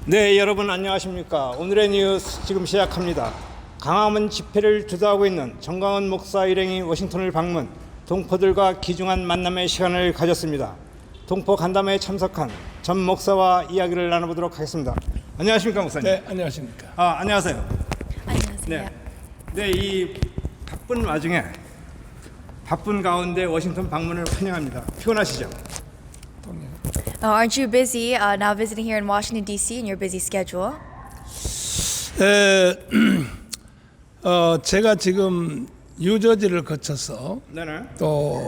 네, 여러분 안녕하십니까. 오늘의 뉴스 지금 시작합니다. 강화문 집회를 주도하고 있는 정강원 목사 일행이 워싱턴을 방문, 동포들과 귀중한 만남의 시간을 가졌습니다. 동포 간담회에 참석한 전 목사와 이야기를 나눠보도록 하겠습니다. 안녕하십니까, 목사님. 네, 안녕하십니까. 안녕하세요. 안녕하세요. 네, 이 바쁜 와중에 바쁜 가운데 워싱턴 방문을 환영합니다. 피곤하시죠? Aren't you busy now visiting here in Washington, D.C. in your busy schedule? 제가 지금 뉴저지를 거쳐서 네네. 또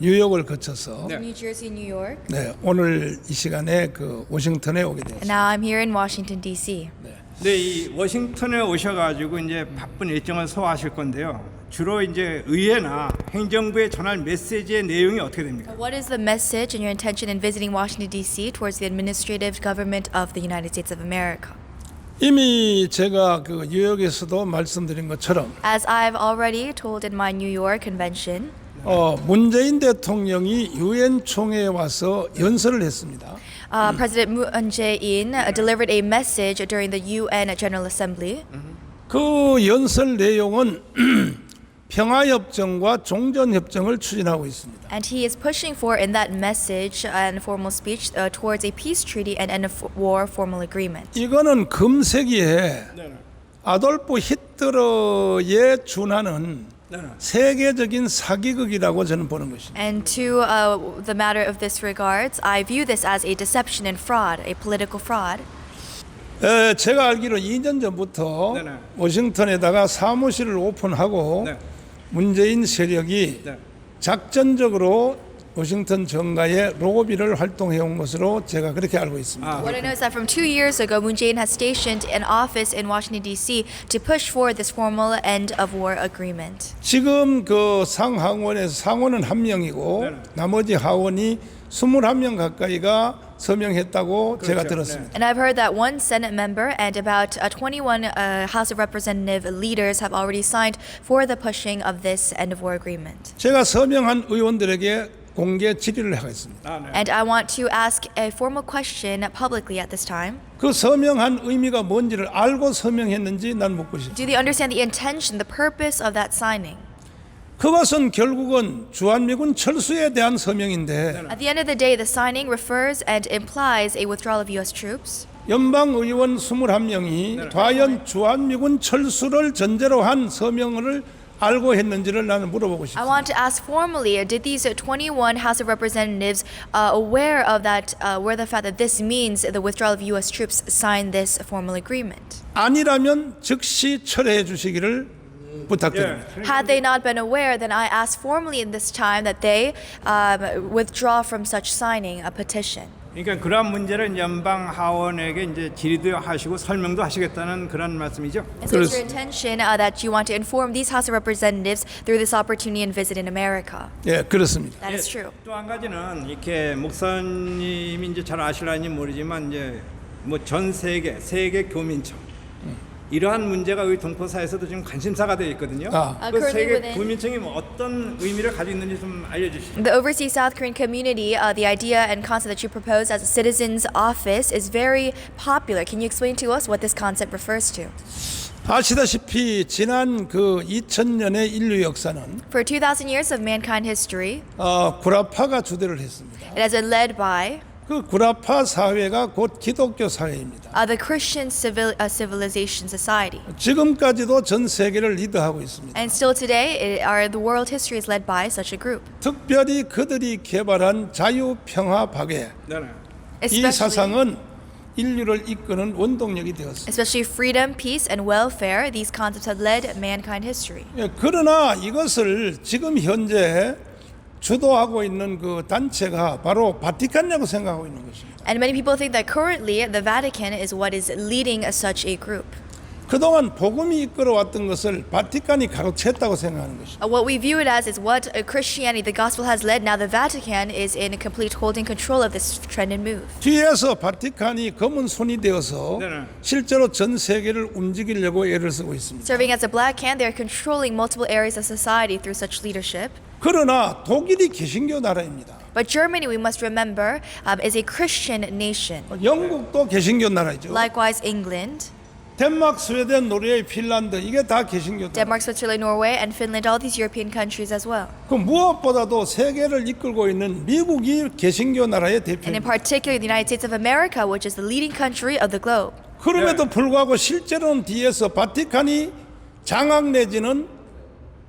뉴욕을 거쳐서 네. New Jersey, New York. 네, 오늘 이 시간에 그 워싱턴에 오게 And 되었습니다. now I'm here in Washington, D.C. 네, 이 워싱턴에 오셔가지고 이제 바쁜 일정을 소화하실 건데요. 주로 이제 의회나 행정부에 전할 메시지의 내용이 어떻게 됩니까? What is the message and your intention in visiting Washington, D.C. towards the administrative government of the United States of America? 이미 제가 그 뉴욕에서도 말씀드린 것처럼 As I've already told in my New York convention, 문재인 대통령이 유엔 총회에 와서 연설을 했습니다. President Moon Jae-in delivered a message during the UN General Assembly. 그 연설 내용은 평화협정과 종전협정을 추진하고 있습니다. And he is pushing for in that message and formal speech towards a peace treaty and end of war formal agreement. 이거는 금세기에 네네. 아돌프 히틀러에 준하는 네네. 세계적인 사기극이라고 저는 보는 것입니다. And to the matter of this regards, I view this as a deception and fraud, a political fraud. 제가 알기로 2년 전부터 네네. 워싱턴에다가 사무실을 오픈하고 네. 문재인 세력이 네. 작전적으로 워싱턴 정가에 로비를 활동해온 것으로 제가 그렇게 알고 있습니다. What I know is that from 2 years ago, Moon Jae-in has stationed an office in Washington, D.C. to push for this formal end of war agreement. 지금 그 상하원에서 상원은 1명이고 네네. 나머지 하원이 21명 가까이가 서명했다고 제가 그렇죠. 들었습니다. And I've heard that one Senate member and about 21 House of Representative leaders have already signed for the pushing of this end of war agreement. 제가 서명한 의원들에게 공개 질의를 하겠습니다. 네. And I want to ask a formal question publicly at this time. 그 서명한 의미가 뭔지를 알고 서명했는지 난 묻고 싶습니다. Do they understand the intention, the purpose of that signing? 그것은 결국은 주한미군 철수에 대한 서명인데 At the end of the day, the signing refers and implies a withdrawal of U.S. troops. 연방의원 21명이 과연 주한미군 철수를 전제로 한 서명을 알고 했는지를 나는 물어보고 I 싶습니다. want to ask formally, did these 21 House of Representatives aware of that, were the fact that this means the withdrawal of U.S. troops sign this formal agreement? 아니라면 즉시 철회해 주시기를 부탁드립니다. Had they not been aware, then I ask formally in this time that they withdraw from such signing a petition. 그러니까 그러한 문제를 연방 하원에게 이제 질의도 하시고 설명도 하시겠다는 그런 말씀이죠. And so it's your intention that you want to inform these House of Representatives through this opportunity and visit in America. 예, 그렇습니다. That is true. 또 한 가지는 이렇게 목사님이 이제 잘 아실는지 모르지만 이제 뭐 전 세계 교민청 이러한 문제가 우리 동포사에서도 지금 관심사가 되어 있거든요. 그 currently 세계 within- 교민청이 뭐 어떤 의미를 가지고 있는지 좀 알려주시죠. The overseas South Korean community, the idea and concept that you propose as a citizen's office is very popular. Can you explain to us what this concept refers to? 아시다시피 지난 그 2000년의 인류 역사는 For 2,000 years of mankind history, 구라파가 주도를 했습니다. it has been led by 그 구라파 사회가 곧 기독교 사회입니다. the Christian civilization society. 지금까지도 전 세계를 리드하고 있습니다. And still today, the world history is led by such a group. 특별히 그들이 개발한 자유, 평화, 박애 네네. 이 Especially, 사상은 인류를 이끄는 원동력이 되었습니다. especially freedom, peace, and welfare, these concepts have led mankind history. 예, 그러나 이것을 지금 현재 주도하고 있는 그 단체가 바로 바티칸이라고 생각하고 있는 것입니다. And many people think that currently the Vatican is what is leading such a group. 그동안 복음이 이끌어왔던 것을 바티칸이 가로챘다고 생각하는 것입니다. What we view it as is what Christianity, the gospel has led. Now the Vatican is in complete holding control of this trend and move. 뒤에서 바티칸이 검은 손이 되어서 네네. 실제로 전 세계를 움직이려고 애를 쓰고 있습니다. Serving as a black hand, they are controlling multiple areas of society through such leadership. 그러나 독일이 개신교 나라입니다. But Germany, we must remember, is a Christian nation. 영국도 개신교 나라죠. Likewise, England, 덴마크, 스웨덴, 노르웨이, 핀란드 이게 다 개신교 나라. Denmark, Switzerland, Norway, and Finland, all these European countries as well. 그 무엇보다도 세계를 이끌고 있는 미국이 개신교 나라의 And in 대표입니다. particular, the United States of America, which is the leading country of the globe. 그럼에도 불구하고 실제로는 뒤에서 바티칸이 장악 내지는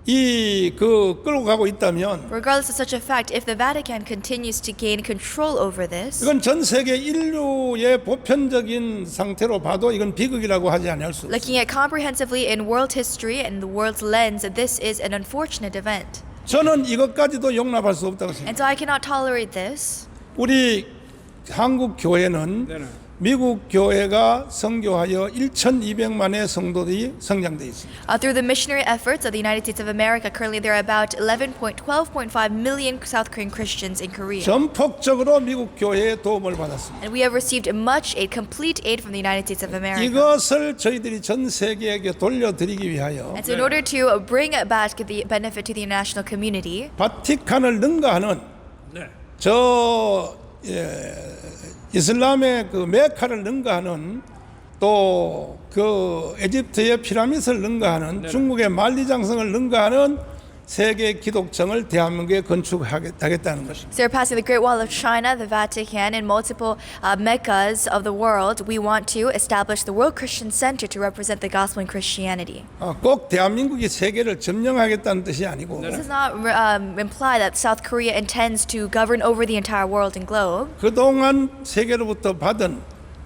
끌고 가고 있다면 Regardless of such a fact, if the Vatican continues to gain control over this, 이건 전 세계 인류의 보편적인 상태로 봐도 이건 비극이라고 하지 않을 수 없습니다. looking at comprehensively in world history and the world's lens, this is an unfortunate event. 저는 이것까지도 용납할 수 없다고 생각합니다. And so I cannot tolerate this. 우리 한국 교회는 네네. 미국 교회가 선교하여 1,200만의 성도들이 성장돼 있습니다. Through the missionary efforts of the United States of America, currently there are about 12.5 million South Korean Christians in Korea. 전폭적으로 미국 교회의 도움을 받았습니다. And we have received much aid, complete aid from the United States of America. 이것을 저희들이 전 세계에게 돌려드리기 위하여 And so in order to bring back the benefit to the international community, 바티칸을 능가하는 네. 이슬람의 그 메카를 능가하는 또 그 에집트의 피라미드를 능가하는 중국의 만리장성을 능가하는 세계 기독청을 대한민국에 건축하겠다는 것입니다. surpassing the Great Wall of China, the Vatican, and multiple meccas of the world, we want to establish the World Christian Center to represent the gospel and Christianity. 꼭 대한민국이 세계를 점령하겠다는 뜻이 아니고 This does not imply that South Korea intends to govern over the entire world and globe. 그동안 세계로부터 받은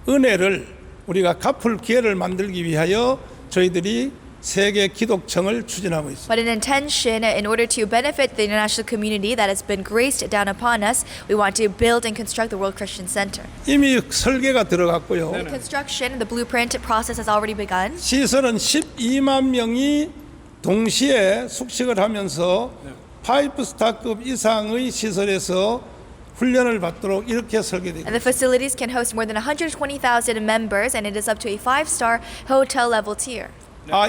은혜를 우리가 갚을 기회를 만들기 위하여 저희들이 세계 기독청을 추진하고 있습니다. But an intention, in order to benefit the international community that has been graced down upon us, we want to build and construct the World Christian Center. 이미 설계가 들어갔고요. The construction, the blueprint process has already begun. 시설은 12만 명이 동시에 숙식을 하면서 5스타급 이상의 시설에서 훈련을 받도록 이렇게 설계되고 And the facilities can host more than 120,000 members, and it is up to a 5-star hotel level tier.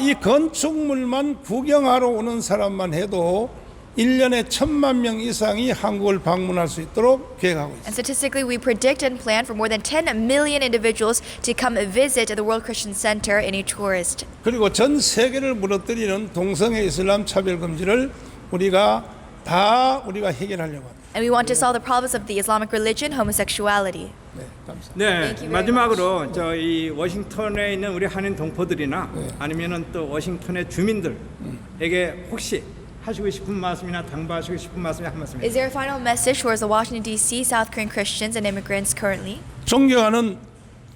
이 건축물만 구경하러 오는 사람만 해도 1년에 1,000만 명 이상이 한국을 방문할 수 있도록 계획하고 있습니다. And statistically, we predict and plan for more than 10 million individuals to come visit the World Christian Center in a tourist. 그리고 전 세계를 무너뜨리는 동성애 이슬람 차별 금지를 우리가 해결하려고 합니다. And we want to solve the problems of the Islamic religion, homosexuality. 네, 감사합니다. 네, Thank you very 마지막으로 저희 워싱턴에 있는 우리 한인 동포들이나 아니면은 또 워싱턴의 주민들에게 혹시 하시고 싶은 말씀이나 당부하시고 싶은 말씀이 한 말씀 Is 해주세요. there a final message towards the Washington, D.C. South Korean Christians and immigrants currently? 존경하는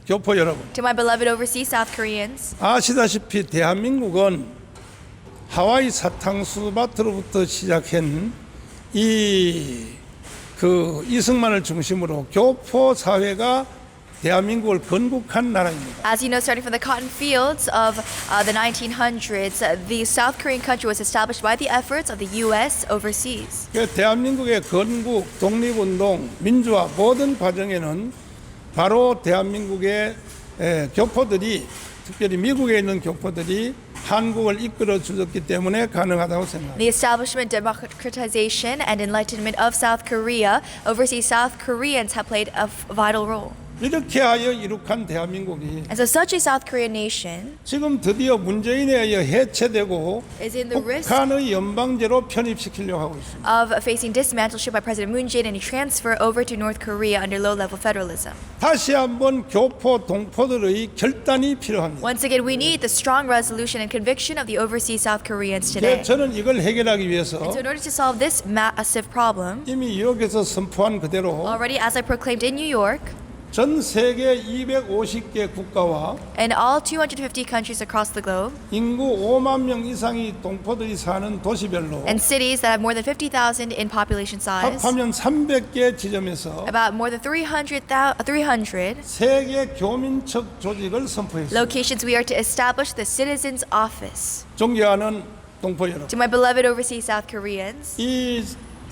교포 여러분, To my beloved overseas South Koreans, 아시다시피 대한민국은 하와이 사탕수밭으로부터 시작한 이승만을 중심으로 교포 사회가 대한민국을 건국한 나라입니다. as you know, starting from the cotton fields of the 1900s, the South Korean country was established by the efforts of the U.S. overseas. 대한민국의 건국, 독립운동, 민주화 모든 과정에는 바로 대한민국의 교포들이 특별히 미국에 있는 교포들이 한국을 이끌어 주었기 때문에 가능하다고 생각합니다. The establishment, democratization, and enlightenment of South Korea, overseas South Koreans have played a vital role. 이렇게 하여 이룩한 대한민국이 And so such a South Korean nation 지금 드디어 문재인에 의해 해체되고 is in the risk 북한의 연방제로 편입시키려고 하고 있습니다. of facing dismantleship by President Moon Jae-in and a transfer over to North Korea under low-level federalism. 다시 한번 교포 동포들의 결단이 필요합니다. Once again, we need the strong resolution and conviction of the overseas South Koreans today. 저는 이걸 해결하기 위해서 And so in order to solve this massive problem, 이미 뉴욕에서 선포한 그대로 already as I proclaimed in New York, 전 세계 250개 국가와 in all 250 countries across the globe, 인구 5만 명 이상이 동포들이 사는 도시별로 and cities that have more than 50,000 in population size, 합하면 300개 지점에서 about more than 300 세계 교민척 조직을 선포했습니다. locations, we are to establish the Citizens Office. 존경하는 동포 여러분, To my beloved overseas South Koreans, 이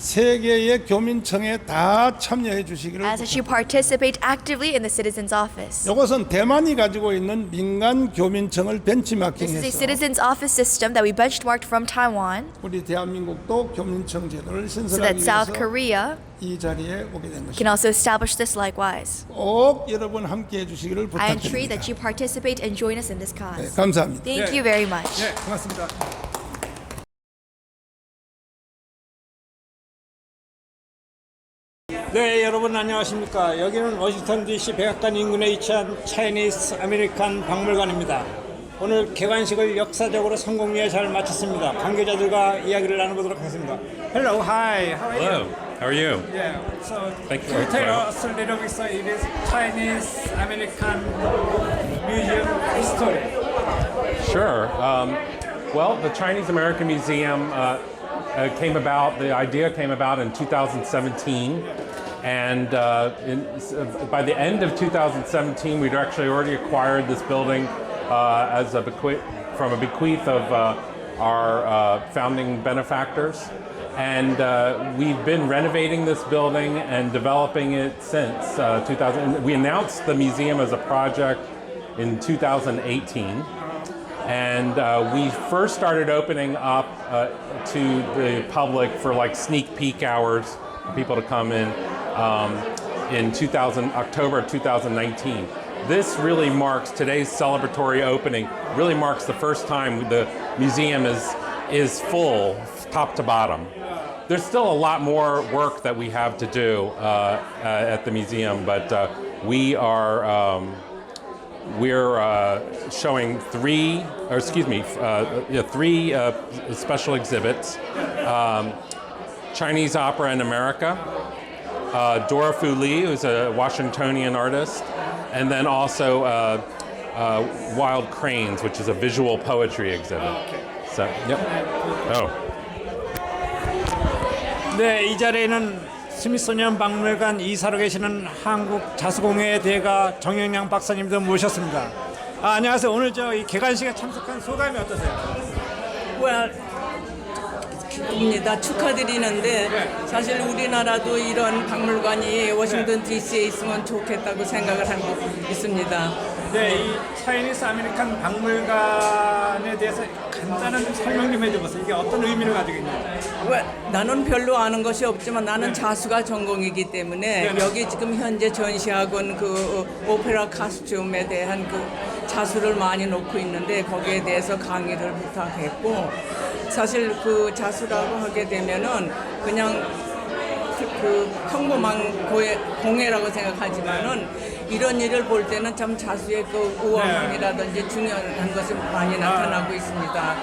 세계의 교민청에 다 참여해 주시기를 As that you participate actively in the Citizens Office. 이것은 대만이 가지고 있는 민간 교민청을 This is a 벤치마킹해서 Citizens Office system that we benchmarked from Taiwan 우리 대한민국도 교민청 제도를 so 신설하기 that South 위해서 Korea 이 자리에 오게 된 can 것입니다. also establish this likewise. 꼭 여러분 함께해 주시기를 I entreat 부탁드립니다. that you participate and join us in this 네, cause. 감사합니다. Thank you very much. 네, 고맙습니다. 네, 여러분 안녕하십니까? 여기는 워싱턴 DC 백악관 인근에 위치한 차이니스 아메리칸 박물관입니다. 오늘 개관식을 역사적으로 성공리에 잘 마쳤습니다. 관계자들과 이야기를 나눠보도록 하겠습니다. Hello, hi, how are you? Hello, how are you? Yeah, so Thank you. can you tell us a little bit, so it is Chinese American Museum history. Sure. Well, the Chinese American Museum the idea came about in 2017. And by the end of 2017, we'd actually already acquired this building as a bequeath of our founding benefactors. And we've been renovating this building and developing it since 2000. We announced the museum as a project in 2018. And we first started opening up to the public for like sneak peek hours for people to come in October of 2019. This really marks today's celebratory opening. Really marks the first time the museum is full, top to bottom. There's still a lot more work that we have to do at the museum, but we're showing three special exhibits: Chinese opera in America, Dorothy Lee, who's a Washingtonian artist, and then also Wild Cranes, which is a visual poetry exhibit. So, yep. Oh. 네, 이 자리에는 스미소니언 박물관 이사로 계시는 한국 자수공예 대가 정영양 박사님도 모셨습니다. 안녕하세요. 오늘 이 개관식에 참석한 소감이 어떠세요? Well, 기쁩니다. 축하드리는데 사실 우리나라도 이런 박물관이 워싱턴 DC에 있으면 좋겠다고 생각을 하고 있습니다. 네, 이 차이니스 아메리칸 박물관에 대해서 간단한 설명 좀 해줘보세요. 이게 어떤 의미를 가지고 있나요? Well, 나는 별로 아는 것이 없지만 나는 자수가 전공이기 때문에 여기 지금 현재 전시하고 있는 그 오페라 카스튬에 대한 그 자수를 많이 놓고 있는데 거기에 대해서 강의를 부탁했고 사실 그 자수라고 하게 되면은 그냥 그 평범한 공예라고 생각하지만은 이런 일을 볼 때는 참 자수의 그 우아함이라든지 중요한 것이 많이 나타나고 있습니다.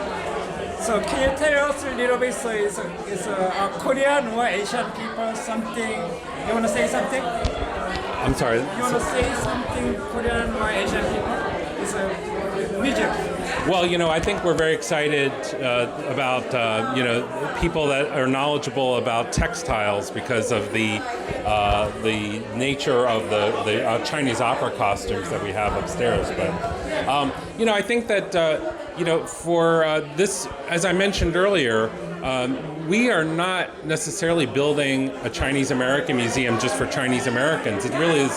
So can you tell us a little bit? So is Korean or Asian people something? You want to say something? I'm sorry. You want to say something Korean or Asian people? It's a museum. Well, I think we're very excited about people that are knowledgeable about textiles because of the nature of the Chinese opera costumes that we have upstairs. But I think that for this, as I mentioned earlier, we are not necessarily building a Chinese American museum just for Chinese Americans. It really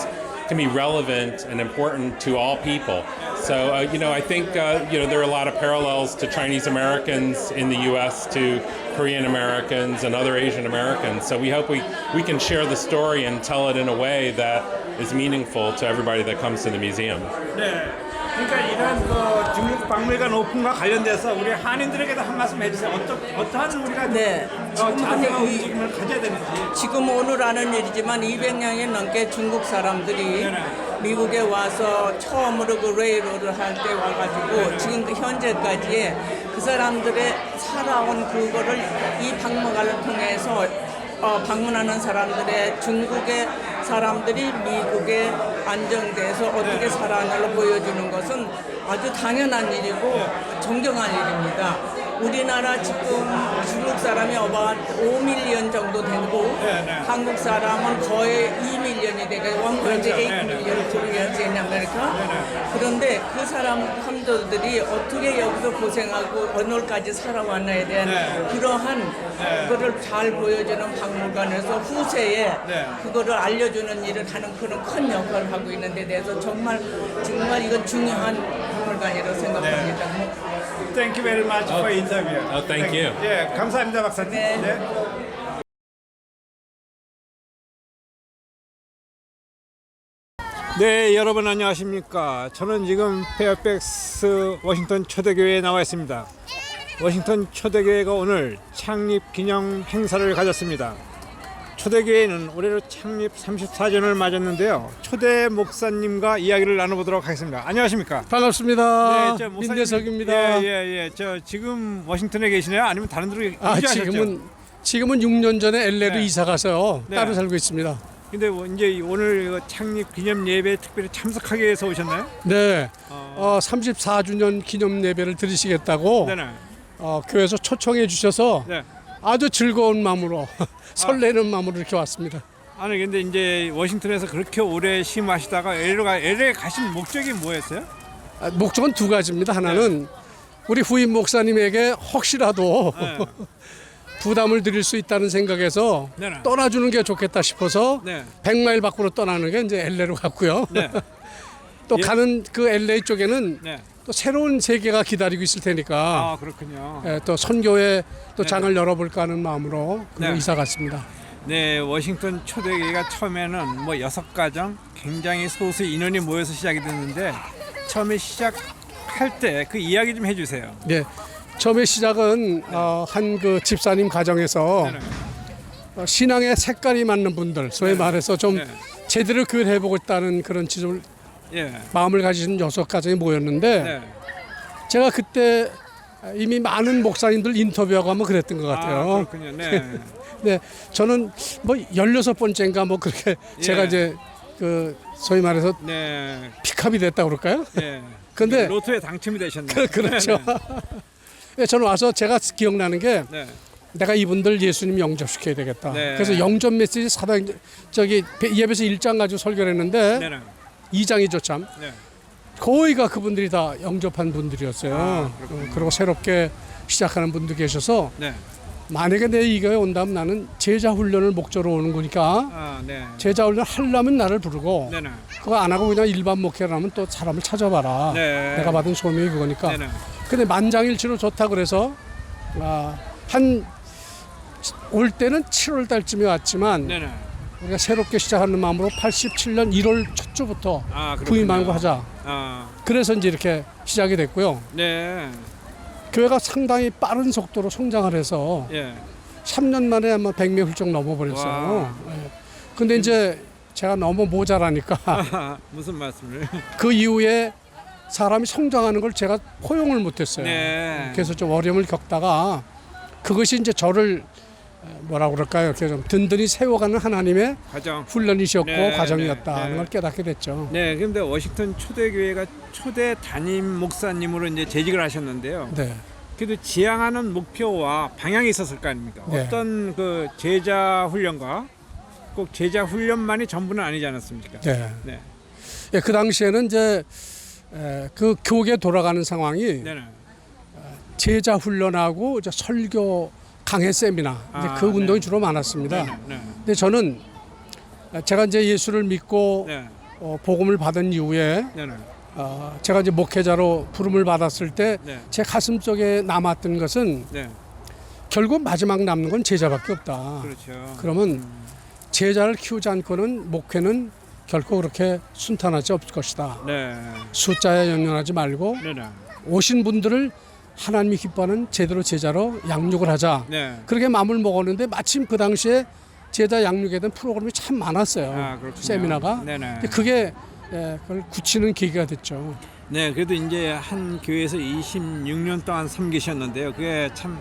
can be relevant and important to all people. So, I think, there are a lot of parallels to Chinese Americans in the U.S. to Korean Americans and other Asian Americans. So we hope we can share the story and tell it in a way that is meaningful to everybody that comes to the museum. 네. 그러니까 이런 중국 박물관 오픈과 관련돼서 우리 한인들에게도 한 말씀 해주세요. 어떠한 우리가 네. 자세한 움직임을 가져야 되는지. 지금 오늘 하는 일이지만 200명이 넘게 중국 사람들이 미국에 와서 처음으로 그 레일로드를 할 때 와가지고 지금 현재까지의 그 사람들의 살아온 그거를 이 박물관을 통해서 방문하는 사람들의 중국의 사람들이 미국에 안정돼서 어떻게 살아나를 보여주는 것은 아주 당연한 일이고 존경할 일입니다. 우리나라 지금 중국 사람이 about 5밀리언 정도 되고 한국 사람은 거의 2밀리언이 밀리언이 되게 원컨지 8 밀리언 코리언스 인 아메리카. 그런데 그 사람들이 어떻게 여기서 고생하고 어느까지 살아왔나에 대한 그러한 그거를 잘 보여주는 박물관에서 후세에 그거를 알려주는 일을 하는 그런 큰 역할을 하고 있는 데 대해서 정말 이건 중요한 박물관이라고 생각합니다. Thank you very much for interview. thank you. 예, 감사합니다, 박사님. 네. 네, 여러분 안녕하십니까? 저는 지금 페어팩스 워싱턴 초대교회에 나와 있습니다. 워싱턴 초대교회가 오늘 창립 기념 행사를 가졌습니다. 초대교회는 올해로 창립 34주년을 맞았는데요. 초대 목사님과 이야기를 나눠보도록 하겠습니다. 안녕하십니까? 반갑습니다. 저 목사님, 민대석입니다. 예. 저 지금 워싱턴에 계시나요? 아니면 다른 데로 아, 이주하셨죠? 지금은 6년 전에 LA로 네. 이사 가서 네. 따로 살고 있습니다. 근데 이제 오늘 이거 창립 기념 예배에 특별히 참석하기 위해서 오셨나요? 네. 34주년 기념 예배를 드리시겠다고 네네. 교회에서 초청해 주셔서 네. 아주 즐거운 마음으로 설레는 마음으로 이렇게 왔습니다. 아니 근데 이제 워싱턴에서 그렇게 오래 심하시다가 LA 가신 목적이 뭐였어요? 목적은 두 가지입니다. 하나는 우리 후임 목사님에게 혹시라도 네. 부담을 드릴 수 있다는 생각에서 네네. 떠나주는 게 좋겠다 싶어서 네. 100마일 밖으로 떠나는 게 이제 LA로 갔고요. 네. 또 예. 가는 그 LA 쪽에는 네. 또 새로운 세계가 기다리고 있을 테니까 아 그렇군요. 또 선교에 또 네. 장을 열어볼까 하는 마음으로 그리고 네. 이사 갔습니다. 네, 워싱턴 초대교회가 처음에는 뭐 6가정 굉장히 소수 인원이 모여서 시작이 됐는데 처음에 시작할 때 그 이야기 좀 해주세요. 네, 처음에 시작은 한 그 집사님 가정에서 네네. 신앙의 색깔이 맞는 분들, 소위 말해서 좀 네. 제대로 교회를 해보고 있다는 그런 지점 예. 마음을 가지신 6가정이 모였는데 네. 제가 그때 이미 많은 목사님들 인터뷰하고 한번 그랬던 것 아 같아요. 그렇군요. 네. 네, 저는 뭐 16번째인가 뭐 그렇게 예. 제가 이제 그 소위 말해서 네. 픽업이 됐다고 그럴까요? 예. 근데 로또에 당첨이 되셨네요. 그렇죠. 네, 저는 와서 제가 기억나는 게 네. 내가 이분들 예수님 영접시켜야 되겠다. 네. 그래서 영접 메시지 사당 저기 예배서 1장 가지고 설교를 했는데 네네. 2장이죠 참. 네. 거의가 그분들이 다 영접한 분들이었어요. 아, 그렇군요. 그리고 새롭게 시작하는 분도 계셔서 네. 만약에 내 이 교회에 온다면 나는 제자 훈련을 목적으로 오는 거니까 아 네. 제자 훈련 하려면 나를 부르고 네네. 그거 안 하고 그냥 일반 목회를 하면 또 사람을 찾아봐라. 네. 내가 받은 소명이 그거니까. 네네. 근데 만장일치로 좋다 그래서 한 올 때는 7월 달쯤에 왔지만 네네. 우리가 새롭게 시작하는 마음으로 87년 1월 첫 주부터 아 그렇군요. 부임하고 하자. 아 그래서 이제 이렇게 시작이 됐고요. 네. 교회가 상당히 빠른 속도로 성장을 해서 예. 3년 만에 아마 100명 훌쩍 넘어버렸어요. 예. 근데 이제 제가 너무 모자라니까 아, 무슨 말씀을? 그 이후에 사람이 성장하는 걸 제가 포용을 못했어요. 네. 그래서 좀 어려움을 겪다가 그것이 이제 저를 뭐라고 그럴까요? 이렇게 좀 든든히 세워가는 하나님의 가정. 훈련이셨고 네, 과정이었다는 네. 걸 깨닫게 됐죠. 네, 그런데 워싱턴 초대교회가 초대 담임 목사님으로 이제 재직을 하셨는데요. 네. 그래도 지향하는 목표와 방향이 있었을 거 아닙니까? 네. 어떤 그 제자 훈련과 꼭 제자 훈련만이 전부는 아니지 않았습니까? 네. 네, 예, 그 당시에는 이제 그 교계 돌아가는 상황이 네네. 제자 훈련하고 이제 설교 강해 세미나 이제 아, 그 운동이 네. 주로 많았습니다. 네, 네, 근데 저는 제가 이제 예수를 믿고 네, 복음을 받은 이후에 네, 네, 제가 이제 목회자로 부름을 받았을 때 제 네. 가슴 속에 남았던 것은 네, 결국 마지막 남는 건 제자밖에 없다. 그렇죠. 그러면 제자를 키우지 않고는 목회는 결코 그렇게 순탄하지 없을 것이다. 네, 숫자에 연연하지 말고 네, 네, 오신 분들을 하나님이 기뻐하는 제대로 제자로 양육을 하자. 네. 그렇게 마음을 먹었는데 마침 그 당시에 제자 양육에 대한 프로그램이 참 많았어요. 아, 그렇군요. 세미나가. 네네. 근데 그게 그걸 굳히는 계기가 됐죠. 네, 그래도 이제 한 교회에서 26년 동안 섬기셨는데요. 그게 참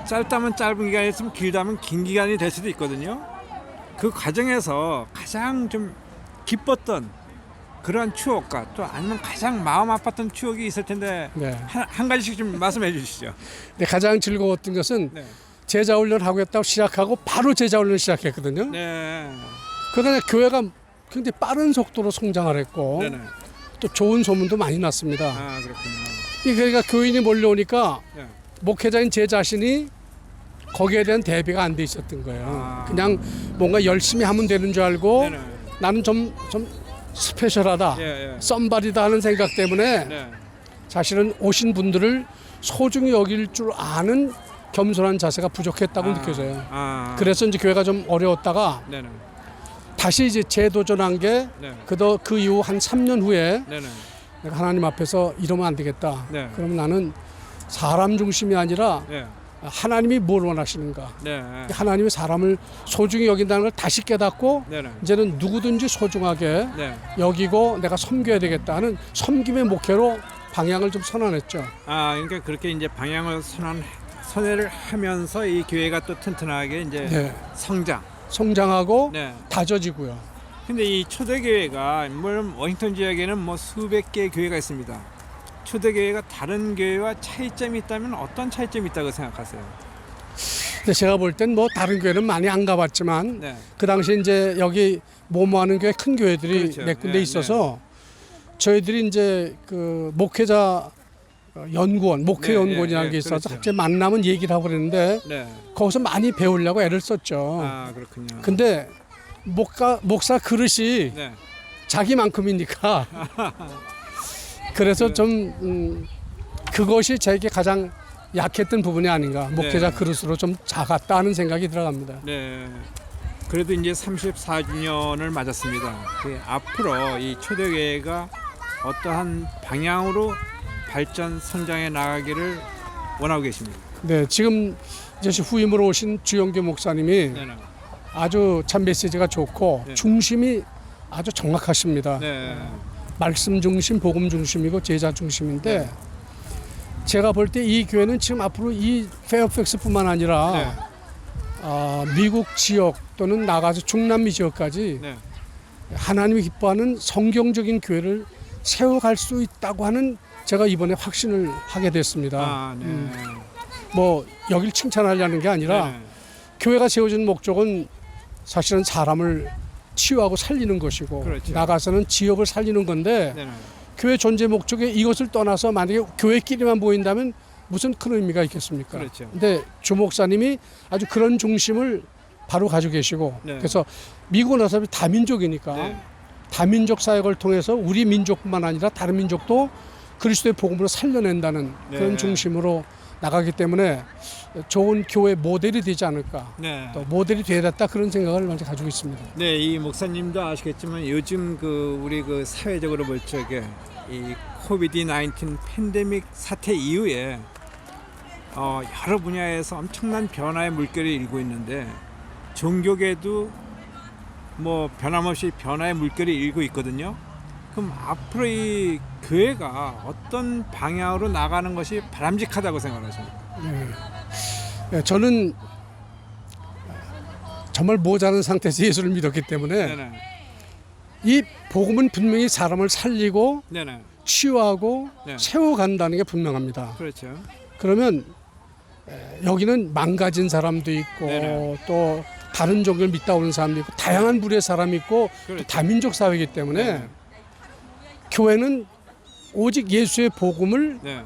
짧다면 짧은 기간이 좀 길다면 긴 기간이 될 수도 있거든요. 그 과정에서 가장 좀 기뻤던 그런 추억과 또 아니면 가장 마음 아팠던 추억이 있을 텐데 네. 한 가지씩 좀 말씀해 주시죠. 근데 가장 즐거웠던 것은 네. 제자 훈련 하겠다고 시작하고 바로 제자 훈련 시작했거든요. 네. 그러다 교회가 굉장히 빠른 속도로 성장을 했고 네네. 또 좋은 소문도 많이 났습니다. 아 그렇군요. 이 그러니까 교인이 몰려오니까 네. 목회자인 제 자신이 거기에 대한 대비가 안 돼 있었던 거예요. 아. 그냥 뭔가 열심히 하면 되는 줄 알고 네네. 나는 좀 스페셜하다, 예, 예. 썸바리다 하는 생각 때문에 네. 사실은 오신 분들을 소중히 여길 줄 아는 겸손한 자세가 부족했다고 느껴져요. 아. 그래서 이제 교회가 좀 어려웠다가 네네. 다시 이제 재도전한 게 네. 그 이후 한 3년 후에 네네. 내가 하나님 앞에서 이러면 안 되겠다. 네. 그럼 나는 사람 중심이 아니라 네. 하나님이 뭘 원하시는가. 네. 하나님이 사람을 소중히 여긴다는 걸 다시 깨닫고 네네. 이제는 누구든지 소중하게 네. 여기고 내가 섬겨야 되겠다는 섬김의 목회로 방향을 좀 선언했죠. 아 그러니까 그렇게 이제 방향을 선회를 하면서 이 교회가 또 튼튼하게 이제 네. 성장하고 네. 다져지고요. 근데 이 초대교회가 물론 워싱턴 지역에는 뭐 수백 개의 교회가 있습니다. 초대교회가 다른 교회와 차이점이 있다면 어떤 차이점이 있다고 생각하세요? 근데 제가 볼 땐 뭐 다른 교회는 많이 안 가봤지만 네. 그 당시 이제 여기 모모하는 교회 큰 교회들이 그렇죠. 몇 군데 네, 있어서 저희들이 이제 그 목회자 연구원, 목회 네, 연구원이라는 네, 게 있어서 그렇죠. 갑자기 만나면 얘기를 하고 그랬는데 네. 거기서 많이 배우려고 애를 썼죠. 아 그렇군요. 근데 목사 그릇이 네. 자기만큼이니까 그래서 좀 그것이 제게 가장 약했던 부분이 아닌가. 목회자 네. 그릇으로 좀 작았다 하는 생각이 들어갑니다. 네. 그래도 이제 34주년을 맞았습니다. 앞으로 이 초대교회가 어떠한 방향으로 발전 성장해 나가기를 원하고 계십니다. 네, 지금 이제 후임으로 오신 주영규 목사님이 네. 아주 참 메시지가 좋고 네. 중심이 아주 정확하십니다. 네. 말씀 중심, 복음 중심이고 제자 중심인데 네. 제가 볼 때 이 교회는 지금 앞으로 이 페어팩스뿐만 아니라 네. 미국 지역 또는 나가서 중남미 지역까지 네. 하나님이 기뻐하는 성경적인 교회를 세워갈 수 있다고 하는 제가 이번에 확신을 하게 됐습니다. 아, 네. 뭐 여길 칭찬하려는 게 아니라 네. 교회가 세워진 목적은 사실은 사람을 치유하고 살리는 것이고 그렇죠. 나가서는 지역을 살리는 건데 네. 교회 존재 목적에 이것을 떠나서 만약에 교회끼리만 보인다면 무슨 큰 의미가 있겠습니까? 그렇죠. 근데 주 목사님이 아주 그런 중심을 바로 가지고 계시고 네. 그래서 미국은 어차피 다민족이니까 네. 다민족 사역을 통해서 우리 민족뿐만 아니라 다른 민족도 그리스도의 복음으로 살려낸다는 네. 그런 중심으로 나가기 때문에 좋은 교회 모델이 되지 않을까. 네. 또 모델이 되었다 그런 생각을 먼저 가지고 있습니다. 네, 이 목사님도 아시겠지만 요즘 우리 사회적으로 볼 적에 이 코비드-19 팬데믹 사태 이후에 여러 분야에서 엄청난 변화의 물결이 일고 있는데 종교계도 뭐 변함없이 변화의 물결이 일고 있거든요. 그럼 앞으로 이 교회가 어떤 방향으로 나가는 것이 바람직하다고 생각하십니까? 네, 저는 정말 모자란 상태에서 예수를 믿었기 때문에 네네. 이 복음은 분명히 사람을 살리고 네네. 치유하고 네. 세워간다는 게 분명합니다. 그렇죠. 그러면 여기는 망가진 사람도 있고 네네. 또 다른 종교를 믿다 오는 사람도 있고 다양한 부류의 사람이 있고 그렇죠. 또 다민족 사회이기 때문에 네네. 교회는 오직 예수의 복음을 네.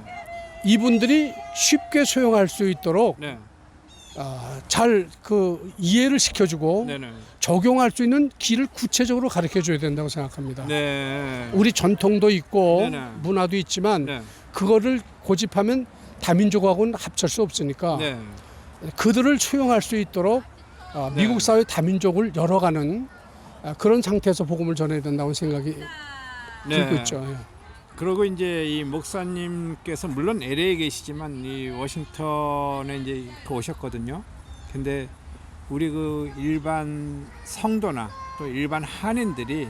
이분들이 쉽게 수용할 수 있도록 네. 잘 이해를 시켜주고 네네. 적용할 수 있는 길을 구체적으로 가르쳐 줘야 된다고 생각합니다. 네. 우리 전통도 있고 네네. 문화도 있지만 네. 그거를 고집하면 다민족하고는 합칠 수 없으니까 네. 그들을 수용할 수 있도록 네. 미국 사회 다민족을 열어가는 그런 상태에서 복음을 전해야 된다고 생각이 들고 있죠. 예. 그리고 이제 이 목사님께서 물론 LA에 계시지만 이 워싱턴에 이제 오셨거든요. 근데 우리 일반 성도나 또 일반 한인들이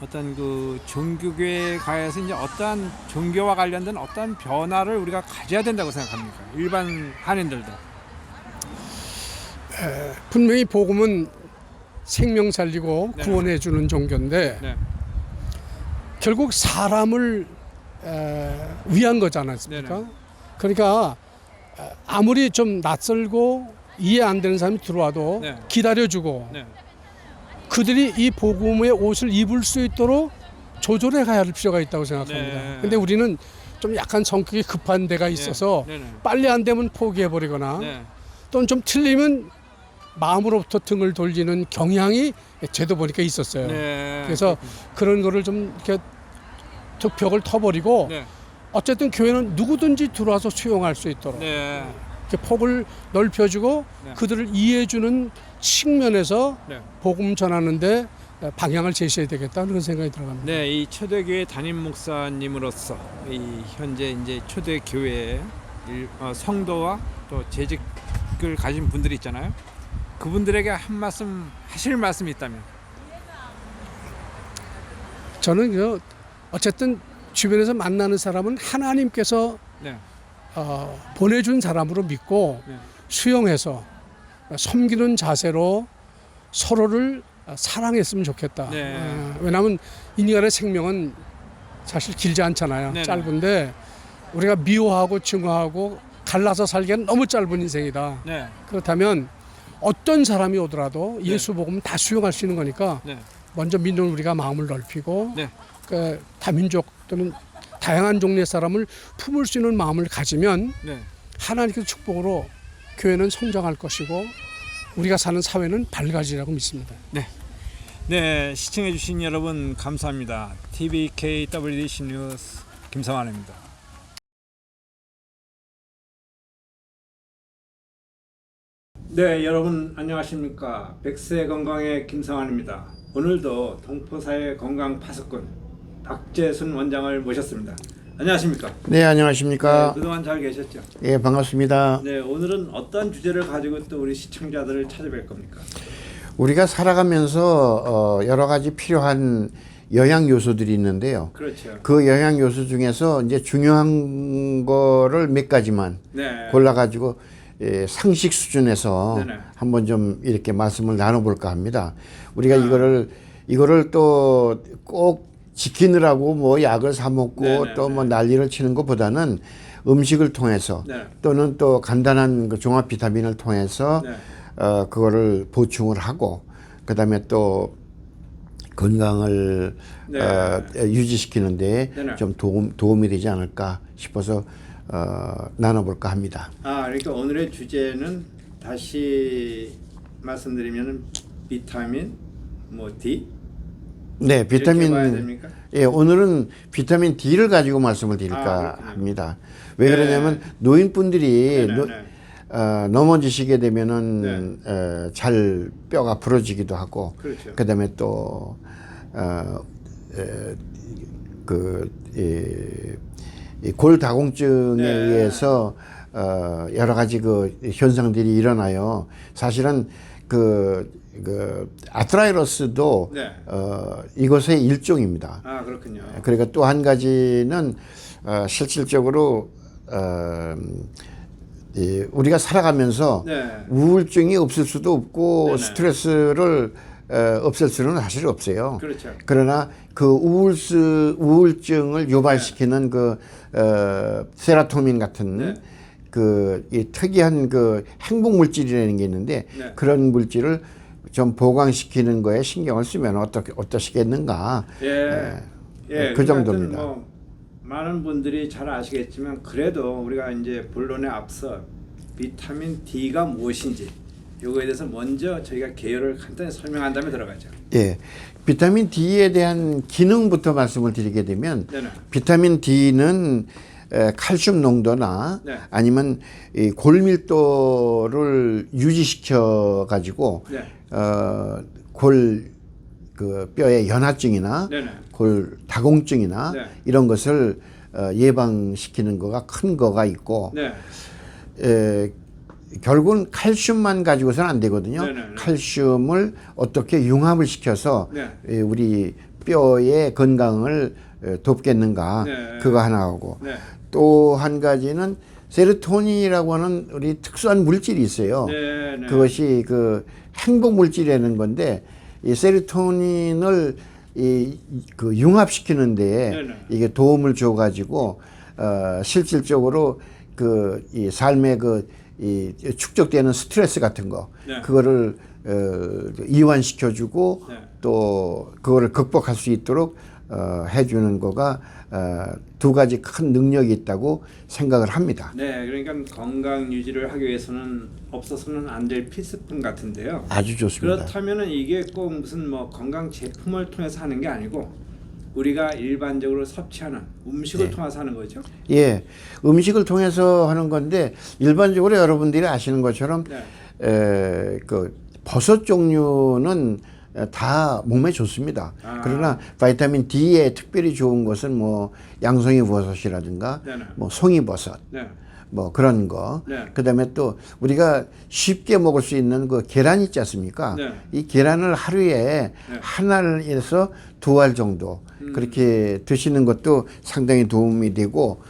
어떤 종교계에 가서 이제 어떠한 종교와 관련된 어떠한 변화를 우리가 가져야 된다고 생각합니까? 일반 한인들도. 분명히 복음은 생명 살리고 네. 구원해 주는 종교인데 네. 결국 사람을 위한 거지 않습니까? 네네. 그러니까 아무리 좀 낯설고 이해 안 되는 사람이 들어와도 네. 기다려주고 네. 그들이 이 복음의 옷을 입을 수 있도록 조절해 가야 할 필요가 있다고 생각합니다. 네. 근데 우리는 좀 약간 성격이 급한 데가 있어서 네, 네. 빨리 안 되면 포기해 버리거나 네. 또는 좀 틀리면 마음으로부터 등을 돌리는 경향이 제도 보니까 있었어요. 네. 그래서 그런 거를 좀 이렇게 벽을 터버리고 네. 어쨌든 교회는 누구든지 들어와서 수용할 수 있도록 네. 이렇게 폭을 넓혀주고 네. 그들을 이해해주는 측면에서 네. 복음 전하는데 방향을 제시해야 되겠다 그런 생각이 들어갑니다. 네, 이 초대교회 담임 목사님으로서 이 현재 이제 초대교회의 성도와 또 재직을 가진 분들이 있잖아요. 그분들에게 한 말씀 하실 말씀이 있다면. 저는 어쨌든 주변에서 만나는 사람은 하나님께서 네. 보내준 사람으로 믿고 네. 수용해서 섬기는 자세로 서로를 사랑했으면 좋겠다. 네. 왜냐하면 인간의 생명은 사실 길지 않잖아요. 네네. 짧은데 우리가 미워하고 증오하고 갈라서 살기엔 너무 짧은 인생이다. 네. 그렇다면 어떤 사람이 오더라도 예수 복음 다 수용할 수 있는 거니까 네. 먼저 믿는 우리가 마음을 넓히고 네. 그 다민족 또는 다양한 종류의 사람을 품을 수 있는 마음을 가지면 네. 하나님께서 축복으로 교회는 성장할 것이고 우리가 사는 사회는 밝아지라고 믿습니다. 네, 시청해주신 여러분 감사합니다. TBKWDC 뉴스 김성환입니다. 네, 여러분 안녕하십니까. 백세 건강의 김성환입니다. 오늘도 동포사회 건강 파수꾼 박재순 원장을 모셨습니다. 안녕하십니까. 네, 안녕하십니까. 그동안 잘 계셨죠? 예, 반갑습니다. 네, 오늘은 어떤 주제를 가지고 또 우리 시청자들을 찾아뵐 겁니까? 우리가 살아가면서 여러 가지 필요한 영양 요소들이 있는데요. 그렇죠. 그 영양 요소 중에서 이제 중요한 거를 몇 가지만 네. 골라가지고 상식 수준에서 네네. 한번 좀 이렇게 말씀을 나눠볼까 합니다. 우리가 아. 이거를 또 꼭 지키느라고 뭐 약을 사 먹고 네네네. 또 뭐 난리를 치는 것보다는 음식을 통해서 네. 또는 또 간단한 그 종합 비타민을 통해서 네. 그거를 보충을 하고 그다음에 또 건강을 네. 유지시키는데 네네. 좀 도움이 되지 않을까 싶어서 나눠볼까 합니다. 아, 그러니까 오늘의 주제는 다시 말씀드리면은 비타민 뭐 D 네, 비타민. 봐야 됩니까? 예, 오늘은 비타민 D를 가지고 말씀을 드릴까 그렇군요. 합니다. 왜 네. 그러냐면 노인분들이 네, 네, 네. 넘어지시게 되면은 잘 뼈가 부러지기도 하고, 그렇죠. 그다음에 또 이 골다공증에 네. 의해서 여러 가지 그 현상들이 일어나요. 사실은 그 아트라이러스도 네. 이것의 일종입니다. 아, 그렇군요. 그러니까 또 한 가지는 실질적으로 우리가 살아가면서 네. 우울증이 없을 수도 없고 네네. 스트레스를 없앨 수는 사실 없어요. 그렇죠. 그러나 그 우울증을 유발시키는 그 세라토닌 같은 네. 이 특이한 그 행복 물질이라는 게 있는데 네. 그런 물질을 좀 보강시키는 거에 신경을 쓰면 어떠시겠는가? 예. 예. 그 그러니까 정도입니다. 하여튼 뭐 많은 분들이 잘 아시겠지만 그래도 우리가 이제 본론에 앞서 비타민 D가 무엇인지 요거에 대해서 먼저 저희가 개요를 간단히 설명한 다음에 들어가죠. 예. 비타민 D에 대한 기능부터 말씀을 드리게 되면 네네. 비타민 D는 칼슘 농도나 네. 아니면 이 골밀도를 유지시켜 가지고 네. 그 뼈의 연화증이나 네네. 골 다공증이나 네. 이런 것을 예방시키는 거가 큰 거가 있고 네. 결국은 칼슘만 가지고서는 안 되거든요. 네네네. 칼슘을 어떻게 융합을 시켜서 네. 우리 뼈의 건강을 돕겠는가 네. 그거 하나하고 네. 또 한 가지는 세로토닌이라고 하는 우리 특수한 물질이 있어요. 네. 네. 그것이 그 행복 물질이라는 건데 이 세로토닌을 그 융합시키는데 네네. 이게 도움을 줘 가지고 실질적으로 이 삶의 이 축적되는 스트레스 같은 거 네. 그거를 이완시켜주고 네. 또 그거를 극복할 수 있도록 해주는 거가 두 가지 큰 능력이 있다고 생각을 합니다. 네, 그러니까 건강 유지를 하기 위해서는 없어서는 안 될 필수품 같은데요. 아주 좋습니다. 그렇다면은 이게 꼭 무슨 뭐 건강 제품을 통해서 하는 게 아니고 우리가 일반적으로 섭취하는 음식을 네. 통해서 하는 거죠. 예, 음식을 통해서 하는 건데 일반적으로 여러분들이 아시는 것처럼 네. 그 버섯 종류는 다 몸에 좋습니다. 아. 그러나 바이타민 D에 특별히 좋은 것은 뭐 양송이 버섯이라든가 네네. 뭐 송이버섯 네. 뭐 그런 거. 네. 그다음에 또 우리가 쉽게 먹을 수 있는 그 계란 있지 않습니까? 네. 이 계란을 하루에 네. 한 알에서 두 알 정도 그렇게 드시는 것도 상당히 도움이 되고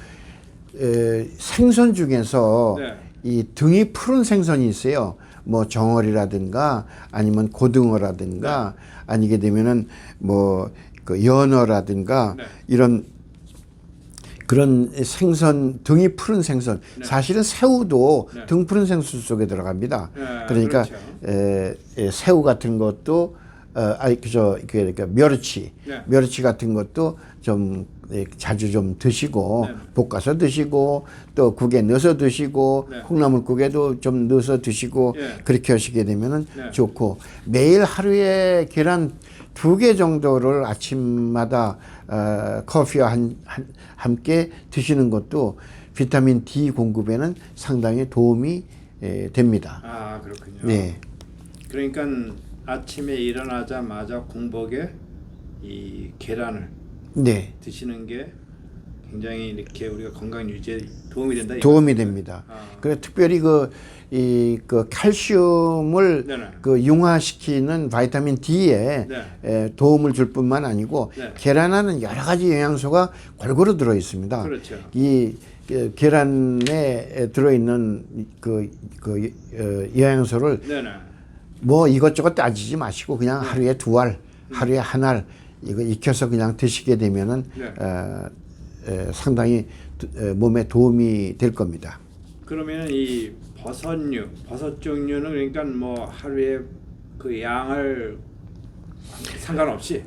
생선 중에서 네. 이 등이 푸른 생선이 있어요. 뭐 정어리라든가 아니면 고등어라든가 아니게 되면은 뭐 그 연어라든가 네. 이런 그런 생선 등이 푸른 생선 사실은 새우도 네. 등 푸른 생선 속에 들어갑니다. 네, 그러니까 그렇죠. 새우 같은 것도 그러니까 멸치 네. 멸치 같은 것도 좀 자주 좀 드시고 네. 볶아서 드시고 또 국에 넣어서 드시고 네. 콩나물국에도 좀 넣어서 드시고 네. 그렇게 하시게 되면은 네. 좋고 매일 하루에 계란 2개 정도를 아침마다 커피와 함께 드시는 것도 비타민 D 공급에는 상당히 도움이 됩니다. 아, 그렇군요. 네. 그러니까 아침에 일어나자마자 공복에 이 계란을 네. 드시는 게 굉장히 이렇게 우리가 건강 유지에 도움이 된다. 도움이 됩니다. 아. 그래 특별히 그 칼슘을 네네. 그 융화시키는 바이타민 D에 네. 도움을 줄 뿐만 아니고 네. 계란에는 여러 가지 영양소가 골고루 들어 있습니다. 그렇죠. 이 계란에 들어 있는 영양소를 네네. 뭐 이것저것 따지지 마시고 그냥 하루에 2알, 하루에 1알 이거 익혀서 그냥 드시게 되면은 네. 상당히 몸에 도움이 될 겁니다. 그러면 이 버섯 종류는 그러니까 뭐 하루에 그 양을 상관없이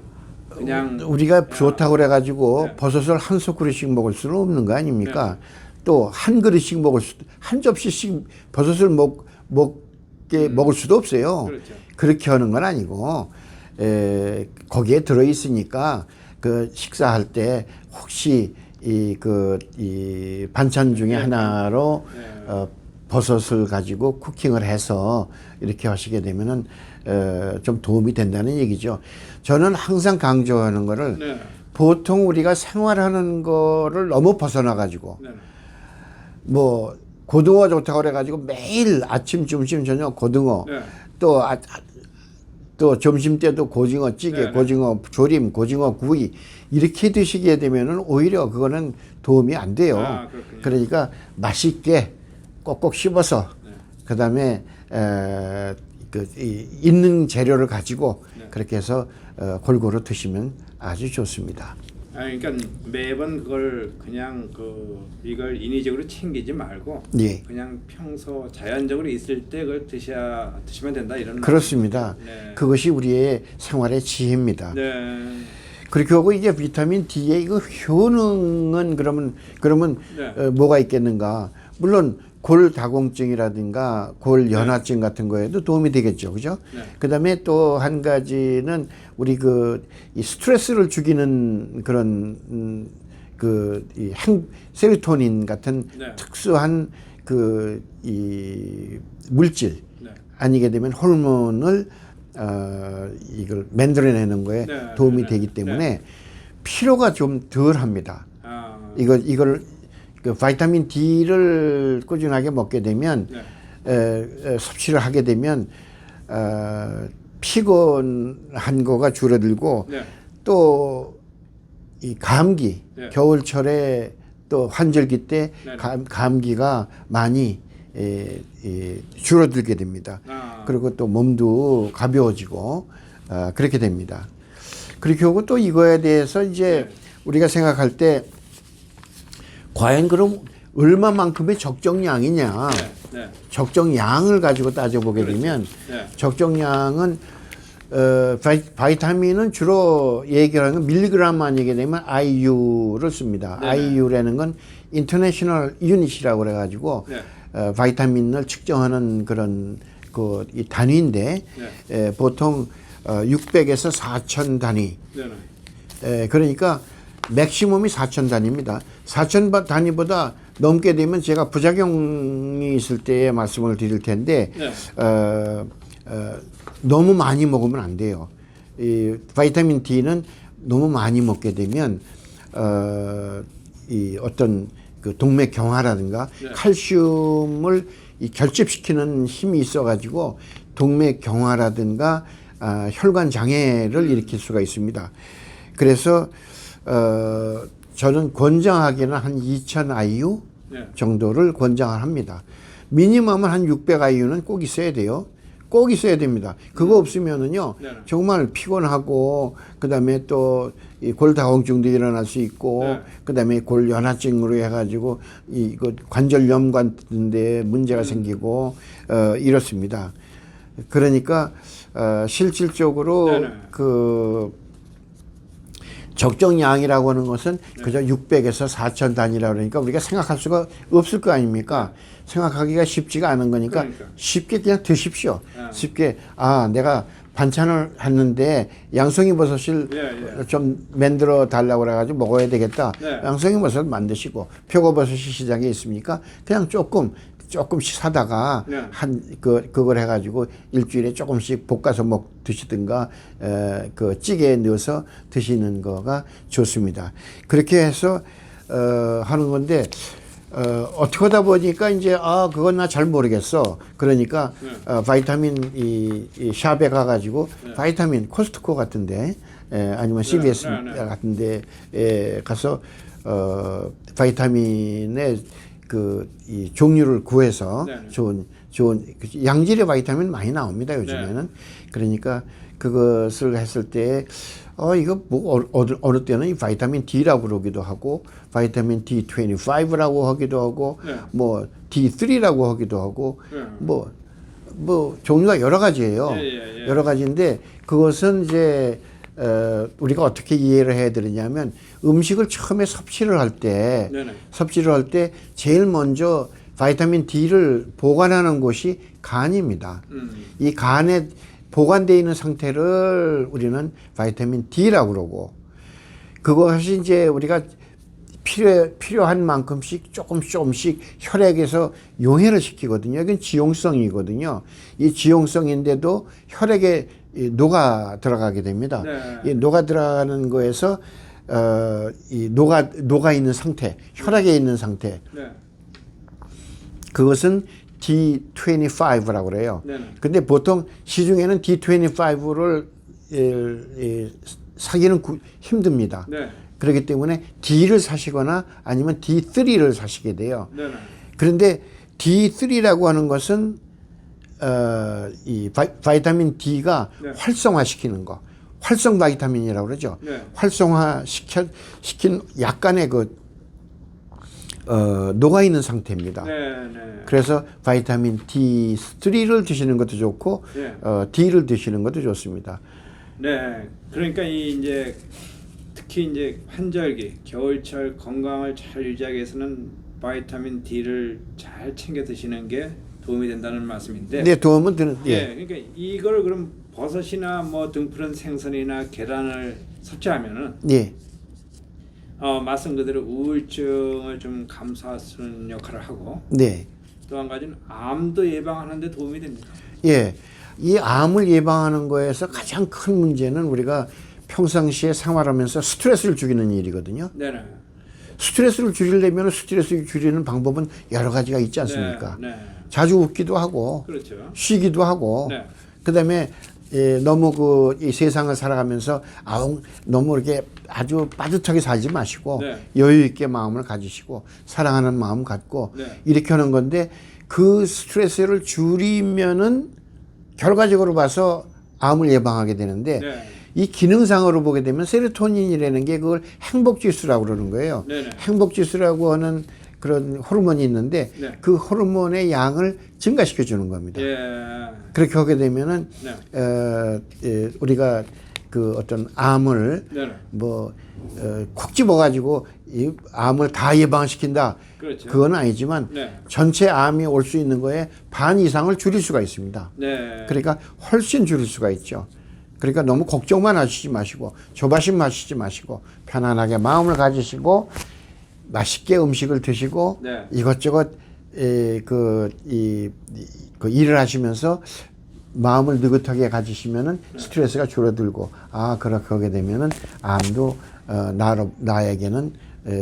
그냥 우리가 좋다고 그래가지고 네. 버섯을 한 소쿠리씩 먹을 수는 없는 거 아닙니까? 또 한 그릇씩 한 접시씩 버섯을 먹을 수도 없어요. 그렇죠. 그렇게 하는 건 아니고 거기에 들어 있으니까 그 식사할 때 혹시 이 반찬 중에 하나로 버섯을 가지고 쿠킹을 해서 이렇게 하시게 되면은 좀 도움이 된다는 얘기죠. 저는 항상 강조하는 거를 네. 보통 우리가 생활하는 거를 너무 벗어나 가지고 네. 뭐 고등어 좋다고 그래가지고 매일 아침, 점심, 저녁 고등어 네. 또 점심 때도 고징어 찌개, 네, 네. 고징어 조림, 고징어 구이 이렇게 드시게 되면은 오히려 그거는 도움이 안 돼요. 아, 그렇군요. 그러니까 맛있게 꼭꼭 씹어서 그다음에 있는 재료를 가지고 네. 그렇게 해서 골고루 드시면 아주 좋습니다. 아, 그러니까 매번 그걸 그냥 이걸 인위적으로 챙기지 말고 예. 그냥 평소 자연적으로 있을 때 그걸 드시면 된다 이런 그렇습니다. 네. 그것이 우리의 생활의 지혜입니다. 네. 그렇게 하고 이제 비타민 D의 이거 효능은 그러면 네. 뭐가 있겠는가? 물론 골다공증이라든가 골연화증 같은 거에도 도움이 되겠죠, 그죠? 네. 그다음에 또 한 가지는 우리 이 스트레스를 죽이는 그런 이 세로토닌 같은 네. 특수한 이 물질 네. 아니게 되면 호르몬을 이걸 만들어내는 거에 네, 도움이 네, 되기 네. 때문에 피로가 좀 덜합니다. 아, 이걸 그 바이타민 D를 꾸준하게 먹게 되면 네. 섭취를 하게 되면 피곤한 거가 줄어들고 네. 또 이 감기 네. 겨울철에 또 환절기 때 네. 감기가 많이 줄어들게 됩니다. 아. 그리고 또 몸도 가벼워지고 그렇게 됩니다. 그렇게 하고 또 이거에 대해서 이제 네. 우리가 생각할 때 과연 그럼 얼마만큼의 적정량이냐? 네. 네. 적정량을 가지고 따져보게 되면 네. 적정량은 바이타민은 주로 얘기하는 건 밀리그램만 얘기하게 되면 IU를 씁니다. 네네. IU라는 건 인터내셔널 유닛이라고 그래가지고 네. 바이타민을 측정하는 그런 이 단위인데 보통 600에서 4,000 단위. 네네. 그러니까 맥시멈이 4,000 단위입니다. 4,000 단위보다 넘게 되면 제가 부작용이 있을 때에 말씀을 드릴 텐데 네. 너무 많이 먹으면 안 돼요. 이 바이타민 D는 너무 많이 먹게 되면 이 어떤 그 동맥 경화라든가 네. 칼슘을 이 결집시키는 힘이 있어가지고 동맥 경화라든가 혈관 장애를 일으킬 수가 있습니다. 그래서 저는 권장하기는 한 2000 IU 네. 정도를 권장을 합니다. 미니멈은 한 600 IU는 꼭 있어야 돼요. 꼭 있어야 됩니다. 그거 없으면은요, 네. 정말 피곤하고, 그 다음에 또 이 골다공증도 일어날 수 있고, 네. 그 다음에 골연화증으로 해가지고, 이거 관절염 같은데 문제가 생기고, 이렇습니다. 그러니까, 실질적으로 네네. 그, 적정량이라고 하는 것은 그저 600에서 4,000 단위라 그러니까 우리가 생각할 수가 없을 거 아닙니까? 생각하기가 쉽지가 않은 거니까 그러니까. 쉽게 그냥 드십시오. 쉽게 내가 반찬을 했는데 양송이 버섯을 좀 만들어 달라고 그래가지고 먹어야 되겠다. 네. 양송이 버섯 만드시고 표고버섯이 시장에 있습니까? 그냥 조금씩 사다가 네. 그걸 해가지고 일주일에 조금씩 볶아서 드시든가 그 찌개에 넣어서 드시는 거가 좋습니다. 그렇게 해서 하는 건데 어떻게 하다 보니까 이제 그건 나 잘 모르겠어. 그러니까 바이타민 이 샵에 가가지고 바이타민 코스트코 같은데 아니면 CVS 같은데 가서 바이타민의 이 종류를 구해서 좋은 양질의 바이타민 많이 나옵니다 요즘에는. 그러니까 그것을 했을 때 이거 뭐 어느 때는 이 바이타민 D라고 그러기도 하고 바이타민 D25라고 하기도 하고 뭐 D3라고 하기도 하고 뭐 종류가 여러 가지예요. 여러 가지인데 그것은 이제 우리가 어떻게 이해를 해야 되느냐면 음식을 처음에 섭취를 할 때 제일 먼저 바이타민 D를 보관하는 곳이 간입니다. 이 간에 보관되어 있는 상태를 우리는 바이타민 D라고 그러고 그것이 이제 우리가 필요한 만큼씩 조금씩 혈액에서 용해를 시키거든요. 이건 지용성이거든요. 이 지용성인데도 혈액에 녹아 들어가게 됩니다. 이 녹아 들어가는 거에서 이 녹아 있는 상태, 혈액에 있는 상태. 그것은 D25라고 그래요. 근데 보통 시중에는 D25를 사기는 힘듭니다. 그렇기 때문에 D를 사시거나 아니면 D3를 사시게 돼요. 그런데 D3라고 하는 것은 이 바이타민 D가 활성화시키는 거, 활성 바이타민이라고 그러죠. 활성화시킨 약간의 녹아 있는 상태입니다. 그래서 바이타민 D3를 드시는 것도 좋고 D를 드시는 것도 좋습니다. 네, 그러니까 이제 특히 이제 환절기, 겨울철 건강을 잘 유지하기 위해서는 바이타민 D를 잘 챙겨 드시는 게 도움이 된다는 말씀인데. 네, 도움은 되는. 그러니까 이걸 그럼 버섯이나 뭐 등푸른 생선이나 계란을 섭취하면은 말씀 그대로 우울증을 좀 감소하는 역할을 하고. 또 한 가지는 암도 예방하는 데 도움이 됩니다. 이 암을 예방하는 거에서 가장 큰 문제는 우리가 평상시에 생활하면서 스트레스를 줄이는 일이거든요. 스트레스를 줄이려면 스트레스를 줄이는 방법은 여러 가지가 있지 않습니까? 자주 웃기도 하고, 쉬기도 하고, 그다음에 너무 이 세상을 살아가면서 너무 이렇게 아주 빠듯하게 살지 마시고 여유 있게 마음을 가지시고 사랑하는 마음 갖고 이렇게 하는 건데 그 스트레스를 줄이면은 결과적으로 봐서 암을 예방하게 되는데 이 기능상으로 보게 되면 세로토닌이라는 게 그걸 행복지수라고 그러는 거예요. 행복지수라고 하는 그런 호르몬이 있는데 네. 그 호르몬의 양을 증가시켜 주는 겁니다. 예. 그렇게 하게 되면은 우리가 그 어떤 암을 네. 콕 집어가지고 이 암을 다 예방시킨다. 그렇죠. 그건 아니지만 네. 전체 암이 올 수 있는 거에 반 이상을 줄일 수가 있습니다. 네. 그러니까 훨씬 줄일 수가 있죠. 그러니까 너무 걱정만 하시지 마시고 조바심 마시지 마시고 편안하게 마음을 가지시고 맛있게 음식을 드시고 네. 이것저것 일을 하시면서 마음을 느긋하게 가지시면은 스트레스가 줄어들고 그렇게 하게 되면은 암도 나에게는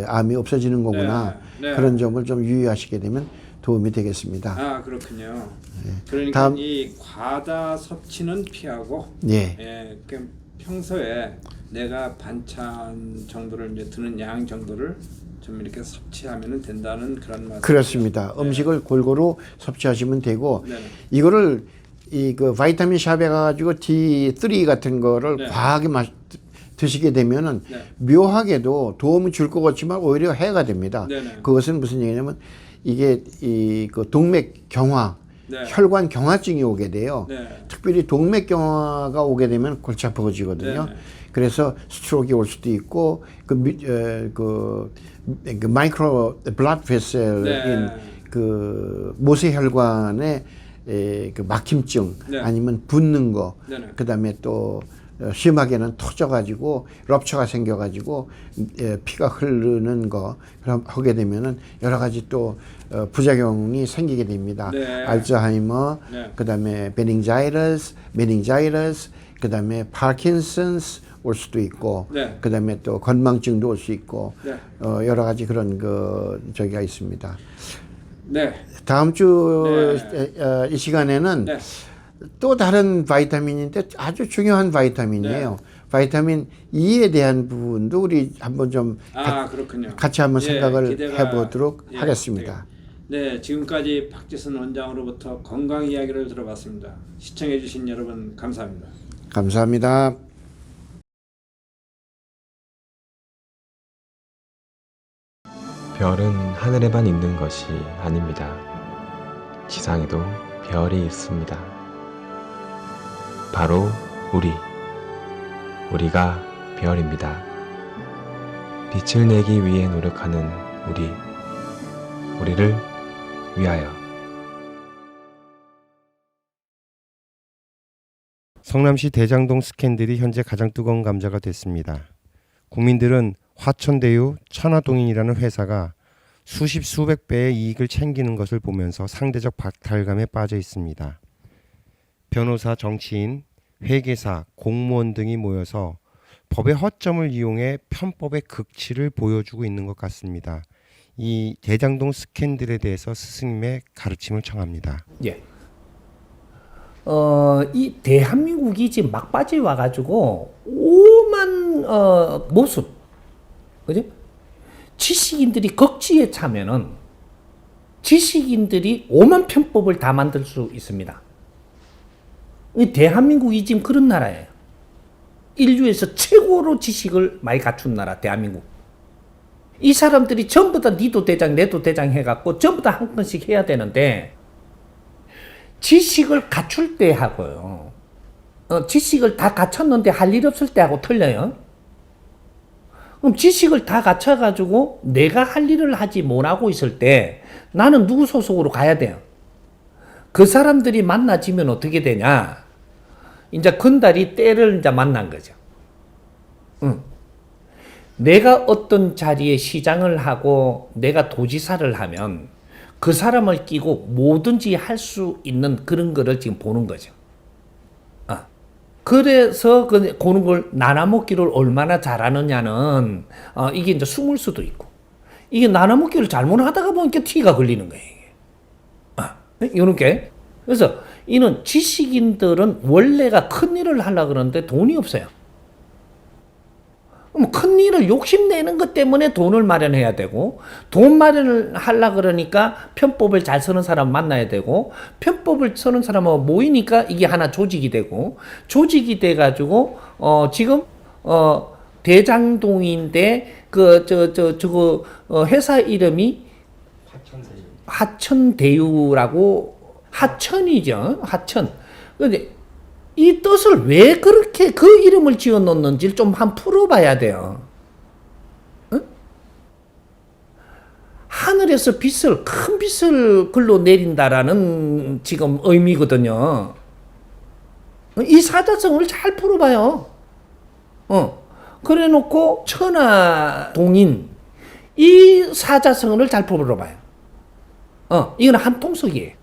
암이 없어지는 거구나. 네. 네. 그런 점을 좀 유의하시게 되면 도움이 되겠습니다. 그렇군요. 그러니까 다음. 이 과다 섭취는 피하고 예. 평소에 내가 반찬 정도를 이제 드는 양 정도를 좀 이렇게 섭취하면 된다는 그런 말씀. 그렇습니다. 음식을 골고루 섭취하시면 되고 네. 이거를 그 바이타민 샵에 가가지고 D3 같은 거를 네. 과하게 드시게 되면은 네. 묘하게도 도움을 줄 것 같지만 오히려 해가 됩니다. 네네. 그것은 무슨 얘기냐면 이게 그 동맥 경화, 네. 혈관 경화증이 오게 돼요. 네. 특별히 동맥 경화가 오게 되면 골치 아파지거든요. 네네. 그래서 스트로크가 올 수도 있고 그 마이크로 블러드 베셀인 네. 그 모세혈관의 그 막힘증 네. 아니면 붓는 거, 네네. 그다음에 또 심하게는 터져가지고 럽처가 생겨가지고 피가 흐르는 거 그럼 하게 되면은 여러 가지 또 부작용이 생기게 됩니다. 네. 알츠하이머, 네. 그다음에 메닝자이러스, 그다음에 파킨슨스 올 수도 있고, 네. 그다음에 또 건망증도 올 수 있고, 네. 여러 가지 그런 저기가 있습니다. 네. 다음 주 이 시간에는 네. 또 다른 바이타민인데 아주 중요한 바이타민이에요. 바이타민 E에 대한 부분도 우리 한번 좀 그렇군요. 같이 한번 생각을 기대가, 해보도록 하겠습니다. 네, 지금까지 박지선 원장으로부터 건강 이야기를 들어봤습니다. 시청해주신 여러분 감사합니다. 감사합니다. 별은 하늘에만 있는 것이 아닙니다. 지상에도 별이 있습니다. 바로 우리가 별입니다. 빛을 내기 위해 노력하는 우리를 위하여. 성남시 대장동 스캔들이 현재 가장 뜨거운 감자가 됐습니다. 국민들은 화천대유 천화동인이라는 회사가 수십 수백 배의 이익을 챙기는 것을 보면서 상대적 박탈감에 빠져 있습니다. 변호사, 정치인, 회계사, 공무원 등이 모여서 법의 허점을 이용해 편법의 극치를 보여주고 있는 것 같습니다. 이 대장동 스캔들에 대해서 스승님의 가르침을 청합니다. 예. 이 대한민국이 지금 막바지에 와가지고 오만 모순, 그죠? 지식인들이 극치에 차면은 지식인들이 오만 편법을 다 만들 수 있습니다. 이 대한민국이 지금 그런 나라예요. 인류에서 최고로 지식을 많이 갖춘 나라 대한민국. 이 사람들이 전부 다 니도 대장 내도 대장 해갖고 전부 다 한 건씩 해야 되는데 지식을 갖출 때 하고요. 지식을 다 갖췄는데 할 일 없을 때 하고 틀려요. 그럼 지식을 다 갖춰가지고 내가 할 일을 하지 못하고 있을 때 나는 누구 소속으로 가야 돼요? 그 사람들이 만나지면 어떻게 되냐? 이제 건달이 때를 이제 만난 거죠. 내가 어떤 자리에 시장을 하고 내가 도지사를 하면 그 사람을 끼고 뭐든지 할 수 있는 그런 거를 지금 보는 거죠. 그래서 그런 걸 나눠먹기를 얼마나 잘하느냐는 이게 이제 숨을 수도 있고 이게 나눠먹기를 잘못하다가 보니까 티가 걸리는 거예요. 이렇게. 그래서 이는 지식인들은 원래가 큰 일을 하려고 그러는데 돈이 없어요. 그럼 큰 일을 욕심내는 것 때문에 돈을 마련해야 되고 돈 마련을 하려고 그러니까 편법을 잘 쓰는 사람 만나야 되고 편법을 쓰는 사람하고 모이니까 이게 하나 조직이 되고 조직이 돼가지고 지금 대장동인데 저거 회사 이름이 하천대유라고 하천이죠. 하천. 근데 이 뜻을 왜 그렇게 그 이름을 지어 놓는지 좀 한 풀어봐야 돼요. 응? 하늘에서 빛을 큰 빛을 글로 내린다라는 지금 의미거든요. 이 사자성어를 잘 풀어봐요. 그래놓고 천하동인 이 사자성어를 잘 풀어봐요. 이건 한 통속이에요.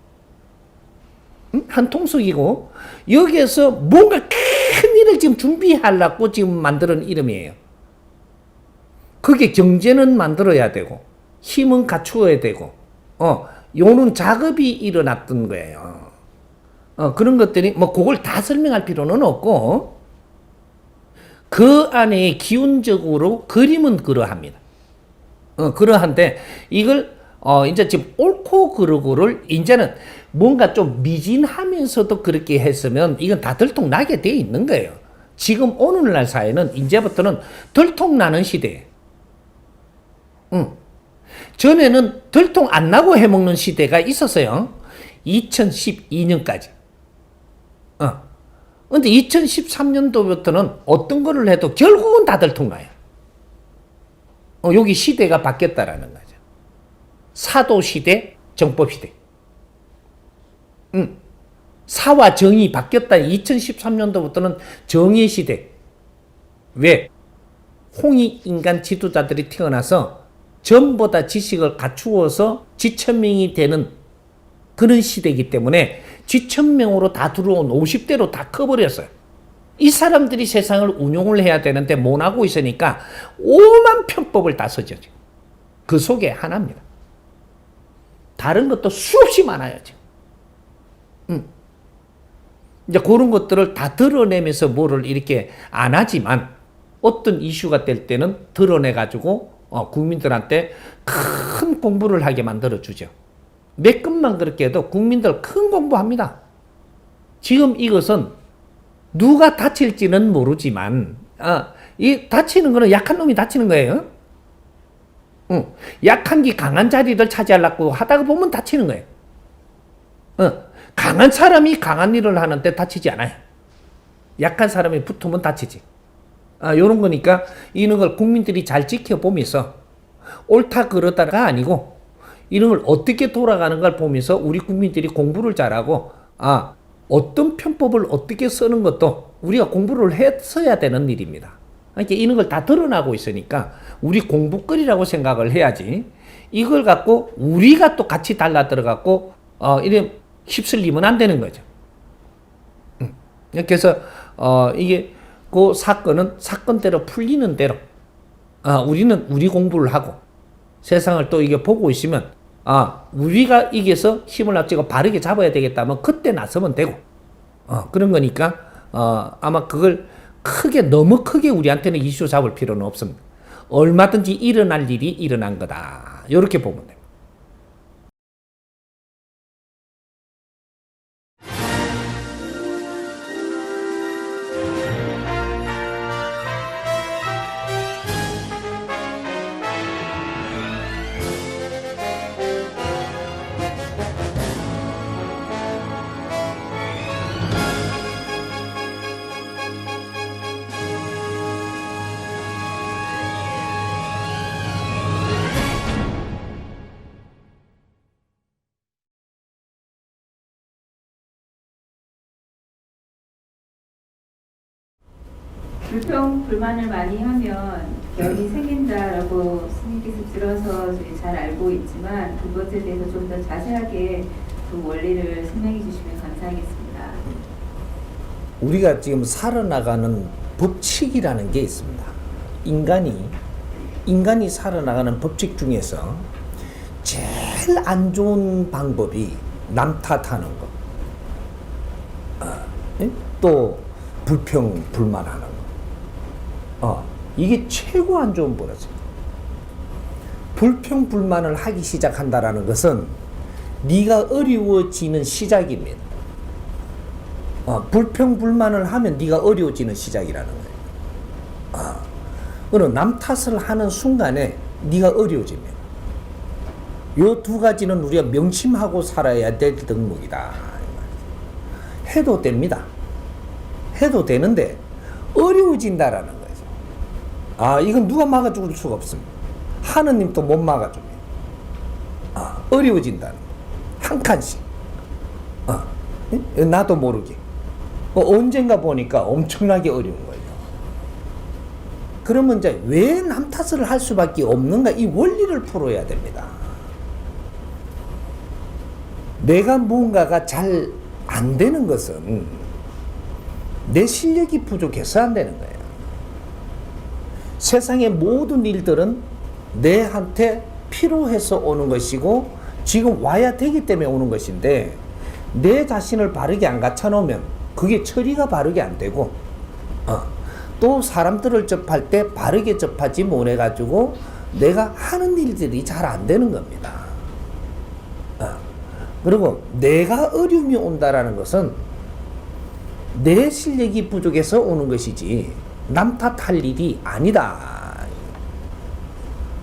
한 통속이고 여기에서 뭔가 큰 일을 지금 준비하려고 지금 만드는 이름이에요. 그게 경제는 만들어야 되고 힘은 갖추어야 되고 요는 작업이 일어났던 거예요. 그런 것들이 뭐 그걸 다 설명할 필요는 없고 그 안에 기운적으로 그림은 그러합니다. 그러한데 이걸 이제 지금 옳고 그르고를 이제는 뭔가 좀 미진하면서도 그렇게 했으면 이건 다 들통나게 돼 있는 거예요. 지금 오늘날 사회는 이제부터는 들통나는 시대예요. 전에는 들통 안 나고 해먹는 시대가 있었어요. 2012년까지. 근데 2013년도부터는 어떤 거를 해도 결국은 다 들통나요. 여기 시대가 바뀌었다라는 거죠. 사도 시대, 정법 시대. 사와 정이 바뀌었다. 2013년도부터는 정의 시대. 왜? 홍익 인간 지도자들이 태어나서 전보다 지식을 갖추어서 지천명이 되는 그런 시대이기 때문에 지천명으로 다 들어온 50대로 다 커버렸어요. 이 사람들이 세상을 운용을 해야 되는데 못하고 있으니까 오만 편법을 다 써죠. 그 속에 하나입니다. 다른 것도 수없이 많아요. 이제 그런 것들을 다 드러내면서 뭐를 이렇게 안 하지만 어떤 이슈가 될 때는 드러내가지고 국민들한테 큰 공부를 하게 만들어주죠. 몇 건만 그렇게 해도 국민들 큰 공부합니다. 지금 이것은 누가 다칠지는 모르지만 이 다치는 거는 약한 놈이 다치는 거예요. 약한 게 강한 자리를 차지하려고 하다가 보면 다치는 거예요. 강한 사람이 강한 일을 하는데 다치지 않아요. 약한 사람이 붙으면 다치지. 요런 거니까 이런 걸 국민들이 잘 지켜보면서 옳다 그러다가 아니고 이런 걸 어떻게 돌아가는 걸 보면서 우리 국민들이 공부를 잘하고 어떤 편법을 어떻게 쓰는 것도 우리가 공부를 했어야 되는 일입니다. 그러니까 이런 걸 다 드러나고 있으니까 우리 공부거리라고 생각을 해야지 이걸 갖고 우리가 또 같이 달라들어갖고 이래 휩쓸리면 안 되는 거죠. 그래서 이게 그 사건은 사건대로 풀리는 대로 우리는 우리 공부를 하고 세상을 또 이게 보고 있으면 우리가 이겨서 힘을 합치고 바르게 잡아야 되겠다면 그때 나서면 되고 그런 거니까 아마 그걸 너무 크게 우리한테는 이슈 잡을 필요는 없습니다. 얼마든지 일어날 일이 일어난 거다. 이렇게 보면 됩니다. 불평, 불만을 많이 하면 병이 생긴다라고 스님께서 들어서 잘 알고 있지만 그것에 대해서 좀 더 자세하게 그 원리를 설명해 주시면 감사하겠습니다. 우리가 지금 살아나가는 법칙이라는 게 있습니다. 인간이 살아나가는 법칙 중에서 제일 안 좋은 방법이 남 탓하는 거, 또 불평, 불만하는 거. 이게 최고 안 좋은 버릇이에요. 불평, 불만을 하기 시작한다라는 것은 네가 어려워지는 시작입니다. 불평, 불만을 하면 네가 어려워지는 시작이라는 거예요. 그럼 남 탓을 하는 순간에 네가 어려워집니다. 요 두 가지는 우리가 명심하고 살아야 될 덕목이다. 해도 됩니다. 해도 되는데 어려워진다라는 거죠. 아, 이건 누가 막아줄 수가 없습니다. 하느님도 못 막아줍니다. 어려워진다는 거. 한 칸씩. 나도 모르게. 언젠가 보니까 엄청나게 어려운 거예요. 그러면 이제 왜 남 탓을 할 수밖에 없는가? 이 원리를 풀어야 됩니다. 내가 뭔가가 잘 안 되는 것은 내 실력이 부족해서 안 되는 거예요. 세상의 모든 일들은 내한테 필요해서 오는 것이고 지금 와야 되기 때문에 오는 것인데 내 자신을 바르게 안 갖춰놓으면 그게 처리가 바르게 안 되고 또 사람들을 접할 때 바르게 접하지 못해가지고 내가 하는 일들이 잘 안 되는 겁니다. 그리고 내가 어려움이 온다라는 것은 내 실력이 부족해서 오는 것이지 남 탓할 일이 아니다.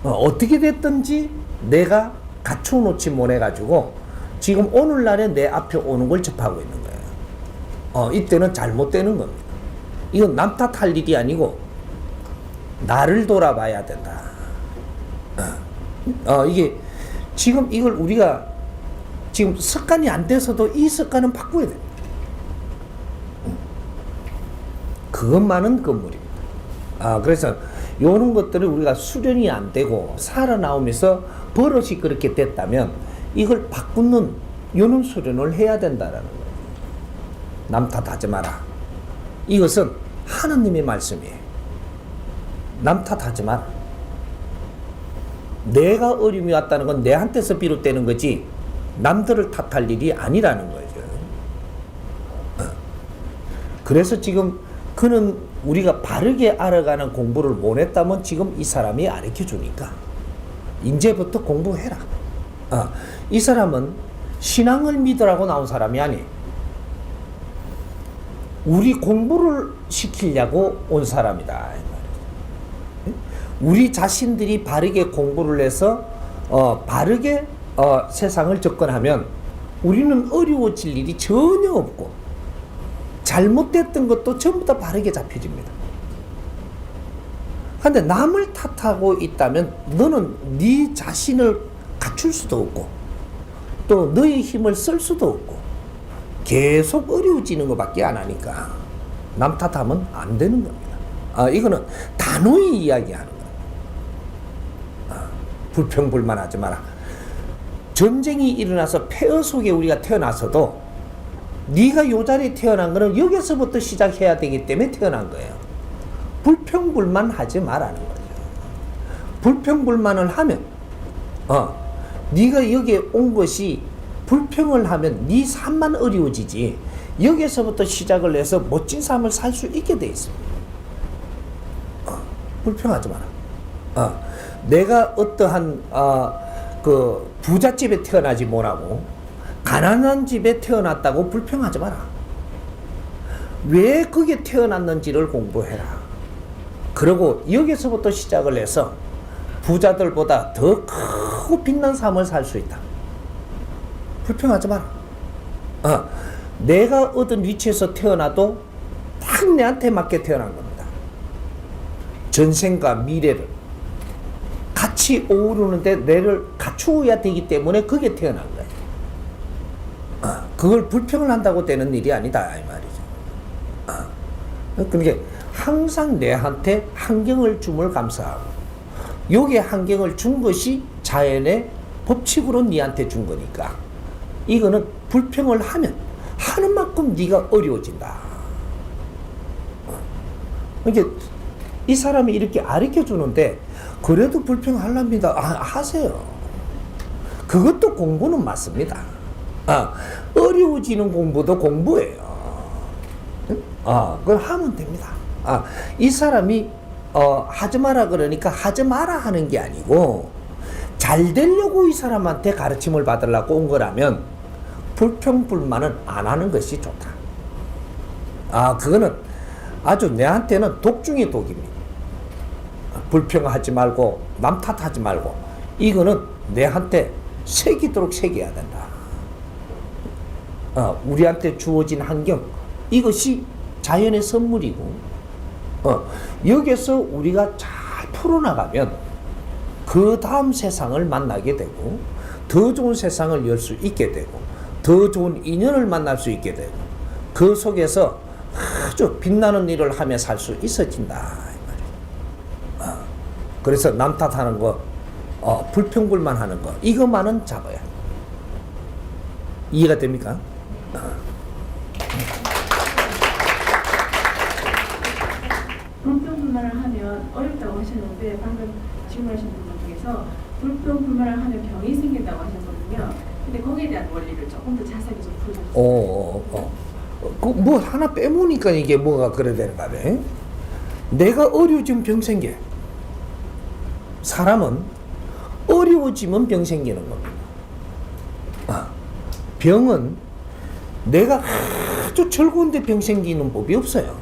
어떻게 됐든지 내가 갖춰놓지 못해가지고 지금 오늘날에 내 앞에 오는 걸 접하고 있는 거예요. 이때는 잘못되는 겁니다. 이건 남 탓할 일이 아니고 나를 돌아봐야 된다. 이게 지금 이걸 우리가 지금 습관이 안 돼서도 이 습관은 바꿔야 됩니다. 그것만은 건물입니다. 그래서 이런 것들을 우리가 수련이 안 되고 살아나오면서 버릇이 그렇게 됐다면 이걸 바꾸는 이런 수련을 해야 된다라는 거예요. 남 탓하지 마라. 이것은 하나님의 말씀이에요. 남 탓하지 마라. 내가 어려움이 왔다는 건 내한테서 비롯되는 거지 남들을 탓할 일이 아니라는 거죠. 그래서 지금 그는 우리가 바르게 알아가는 공부를 못 했다면 지금 이 사람이 가르쳐 주니까 이제부터 공부해라. 이 사람은 신앙을 믿으라고 나온 사람이 아니에요. 우리 공부를 시키려고 온 사람이다. 우리 자신들이 바르게 공부를 해서 바르게 세상을 접근하면 우리는 어려워질 일이 전혀 없고 잘못됐던 것도 전부 다 바르게 잡혀집니다. 그런데 남을 탓하고 있다면 너는 네 자신을 갖출 수도 없고 또 너의 힘을 쓸 수도 없고 계속 어려워지는 것밖에 안 하니까 남 탓하면 안 되는 겁니다. 이거는 단호히 이야기하는 거예요. 불평불만하지 마라. 전쟁이 일어나서 폐허 속에 우리가 태어나서도 네가 요 자리에 태어난 거는 여기서부터 시작해야 되기 때문에 태어난 거예요. 불평불만 하지 말라는 거죠. 불평불만을 하면 네가 여기에 온 것이 불평을 하면 네 삶만 어려워지지 여기서부터 시작을 해서 멋진 삶을 살 수 있게 돼 있습니다. 불평하지 마라. 내가 어떠한 그 부잣집에 태어나지 못하고 가난한 집에 태어났다고 불평하지 마라. 왜 거기에 태어났는지를 공부해라. 그리고 여기서부터 시작을 해서 부자들보다 더 크고 빛난 삶을 살 수 있다. 불평하지 마라. 내가 얻은 위치에서 태어나도 딱 내한테 맞게 태어난 겁니다. 전생과 미래를 같이 어우르는데 내를 갖추어야 되기 때문에 그게 태어난 거예요. 그걸 불평을 한다고 되는 일이 아니다 이 말이죠. 그러니까 항상 내한테 환경을 줌을 감사하고 요게 환경을 준 것이 자연의 법칙으로 니한테 준 거니까 이거는 불평을 하면 하는 만큼 네가 어려워진다. 그러니까 이 사람이 이렇게 가르쳐 주는데 그래도 불평하랍니다. 하세요. 그것도 공부는 맞습니다. 어려워지는 공부도 공부예요. 그걸 하면 됩니다. 이 사람이 하지 마라 그러니까 하지 마라 하는 게 아니고 잘 되려고 이 사람한테 가르침을 받으려고 온 거라면 불평불만은 안 하는 것이 좋다. 그거는 아주 내한테는 독 중의 독입니다. 불평하지 말고 남 탓하지 말고 이거는 내한테 새기도록 새겨야 된다. 우리한테 주어진 환경, 이것이 자연의 선물이고, 여기서 우리가 잘 풀어나가면 그 다음 세상을 만나게 되고, 더 좋은 세상을 열 수 있게 되고, 더 좋은 인연을 만날 수 있게 되고, 그 속에서 아주 빛나는 일을 하며 살 수 있어진다. 그래서 남 탓하는 거, 불평불만하는 거, 이것만은 잡아야. 이해가 됩니까? 불평불만을 하면 어렵다고 하셨는데 방금 질문하신 분 중에서 불평불만을 하면 병이 생긴다고 하셨거든요. 근데 거기에 대한 원리를 조금 더 자세하게 좀 풀어주세요. 뭐 하나 빼먹으니까 이게 뭐가 그래 되는 거 아니야? 내가 어려워지면 병 생겨. 사람은 어려워지면 병 생기는 겁니다. 병은 내가 아주 즐거운데 병 생기는 법이 없어요.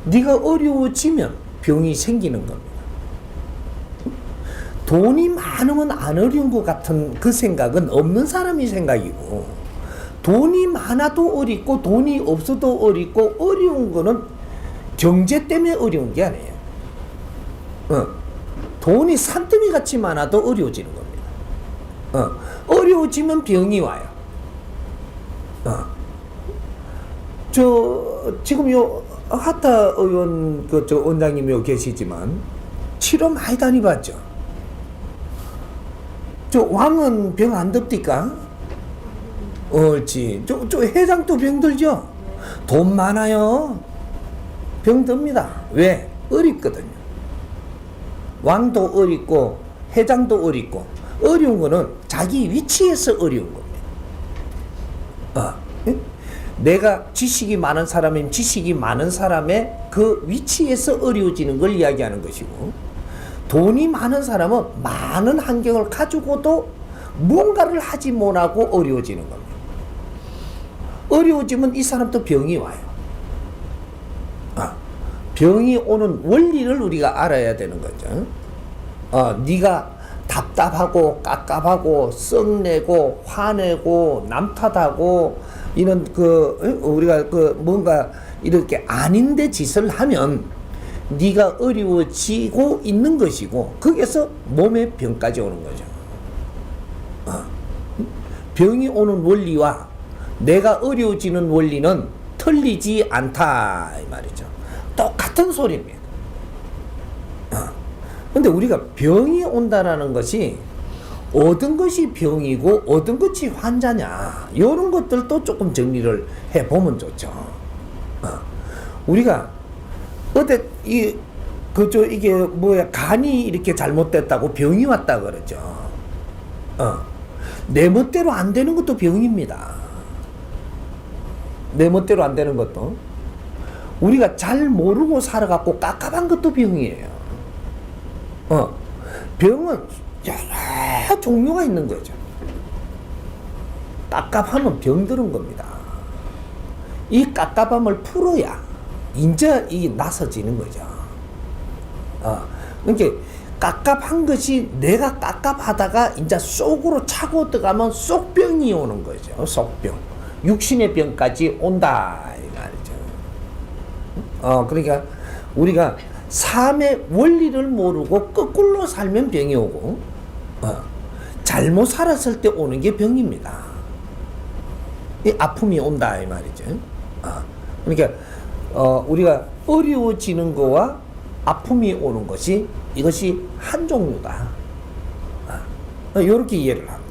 네가 어려워지면 병이 생기는 겁니다. 돈이 많으면 안 어려운 것 같은 그 생각은 없는 사람이 생각이고, 돈이 많아도 어렵고 돈이 없어도 어렵고, 어려운 거는 경제 때문에 어려운 게 아니에요. 돈이 산더미 같이 많아도 어려워지는 겁니다. 어려워지면 병이 와요. 지금 요 하타 의원 원장님이 여기 계시지만 치료 많이 다니봤죠. 왕은 병 안 듭니까? 옳지. 회장도 병 들죠. 돈 많아요. 병 듭니다. 왜? 어렵거든요. 왕도 어렵고 회장도 어렵고, 어려운 거는 자기 위치에서 어려운 겁니다. 내가 지식이 많은 사람이면 지식이 많은 사람의 그 위치에서 어려워지는 걸 이야기하는 것이고, 돈이 많은 사람은 많은 환경을 가지고도 뭔가를 하지 못하고 어려워지는 겁니다. 어려워지면 이 사람도 병이 와요. 병이 오는 원리를 우리가 알아야 되는 거죠. 네가 답답하고 깝깝하고 썩내고 화내고 남 탓하고 이런 우리가 뭔가 이렇게 아닌데 짓을 하면 네가 어려워지고 있는 것이고, 거기에서 몸에 병까지 오는 거죠. 병이 오는 원리와 내가 어려워지는 원리는 틀리지 않다 이 말이죠. 똑같은 소리입니다. 근데 우리가 병이 온다라는 것이 어떤 것이 병이고 어떤 것이 환자냐, 이런 것들도 조금 정리를 해보면 좋죠. 우리가 이게 뭐야, 간이 이렇게 잘못됐다고 병이 왔다 그러죠. 내 멋대로 안 되는 것도 병입니다. 내 멋대로 안 되는 것도, 우리가 잘 모르고 살아갖고 깝깝한 것도 병이에요. 병은 여러 종류가 있는 거죠. 깝깝하면 병드는 겁니다. 이 깝깝함을 풀어야 이제 이 나서지는 거죠. 그러니까 깝깝한 것이 내가 깝깝하다가 이제 속으로 차고 들어가면 속병이 오는 거죠. 속병. 육신의 병까지 온다 이 말이죠. 그러니까 우리가 삶의 원리를 모르고 거꾸로 살면 병이 오고, 잘못 살았을 때 오는 게 병입니다. 이 아픔이 온다 이 말이죠. 그러니까 우리가 어려워지는 거와 아픔이 오는 것이, 이것이 한 종류다. 이렇게 이해를 합니다.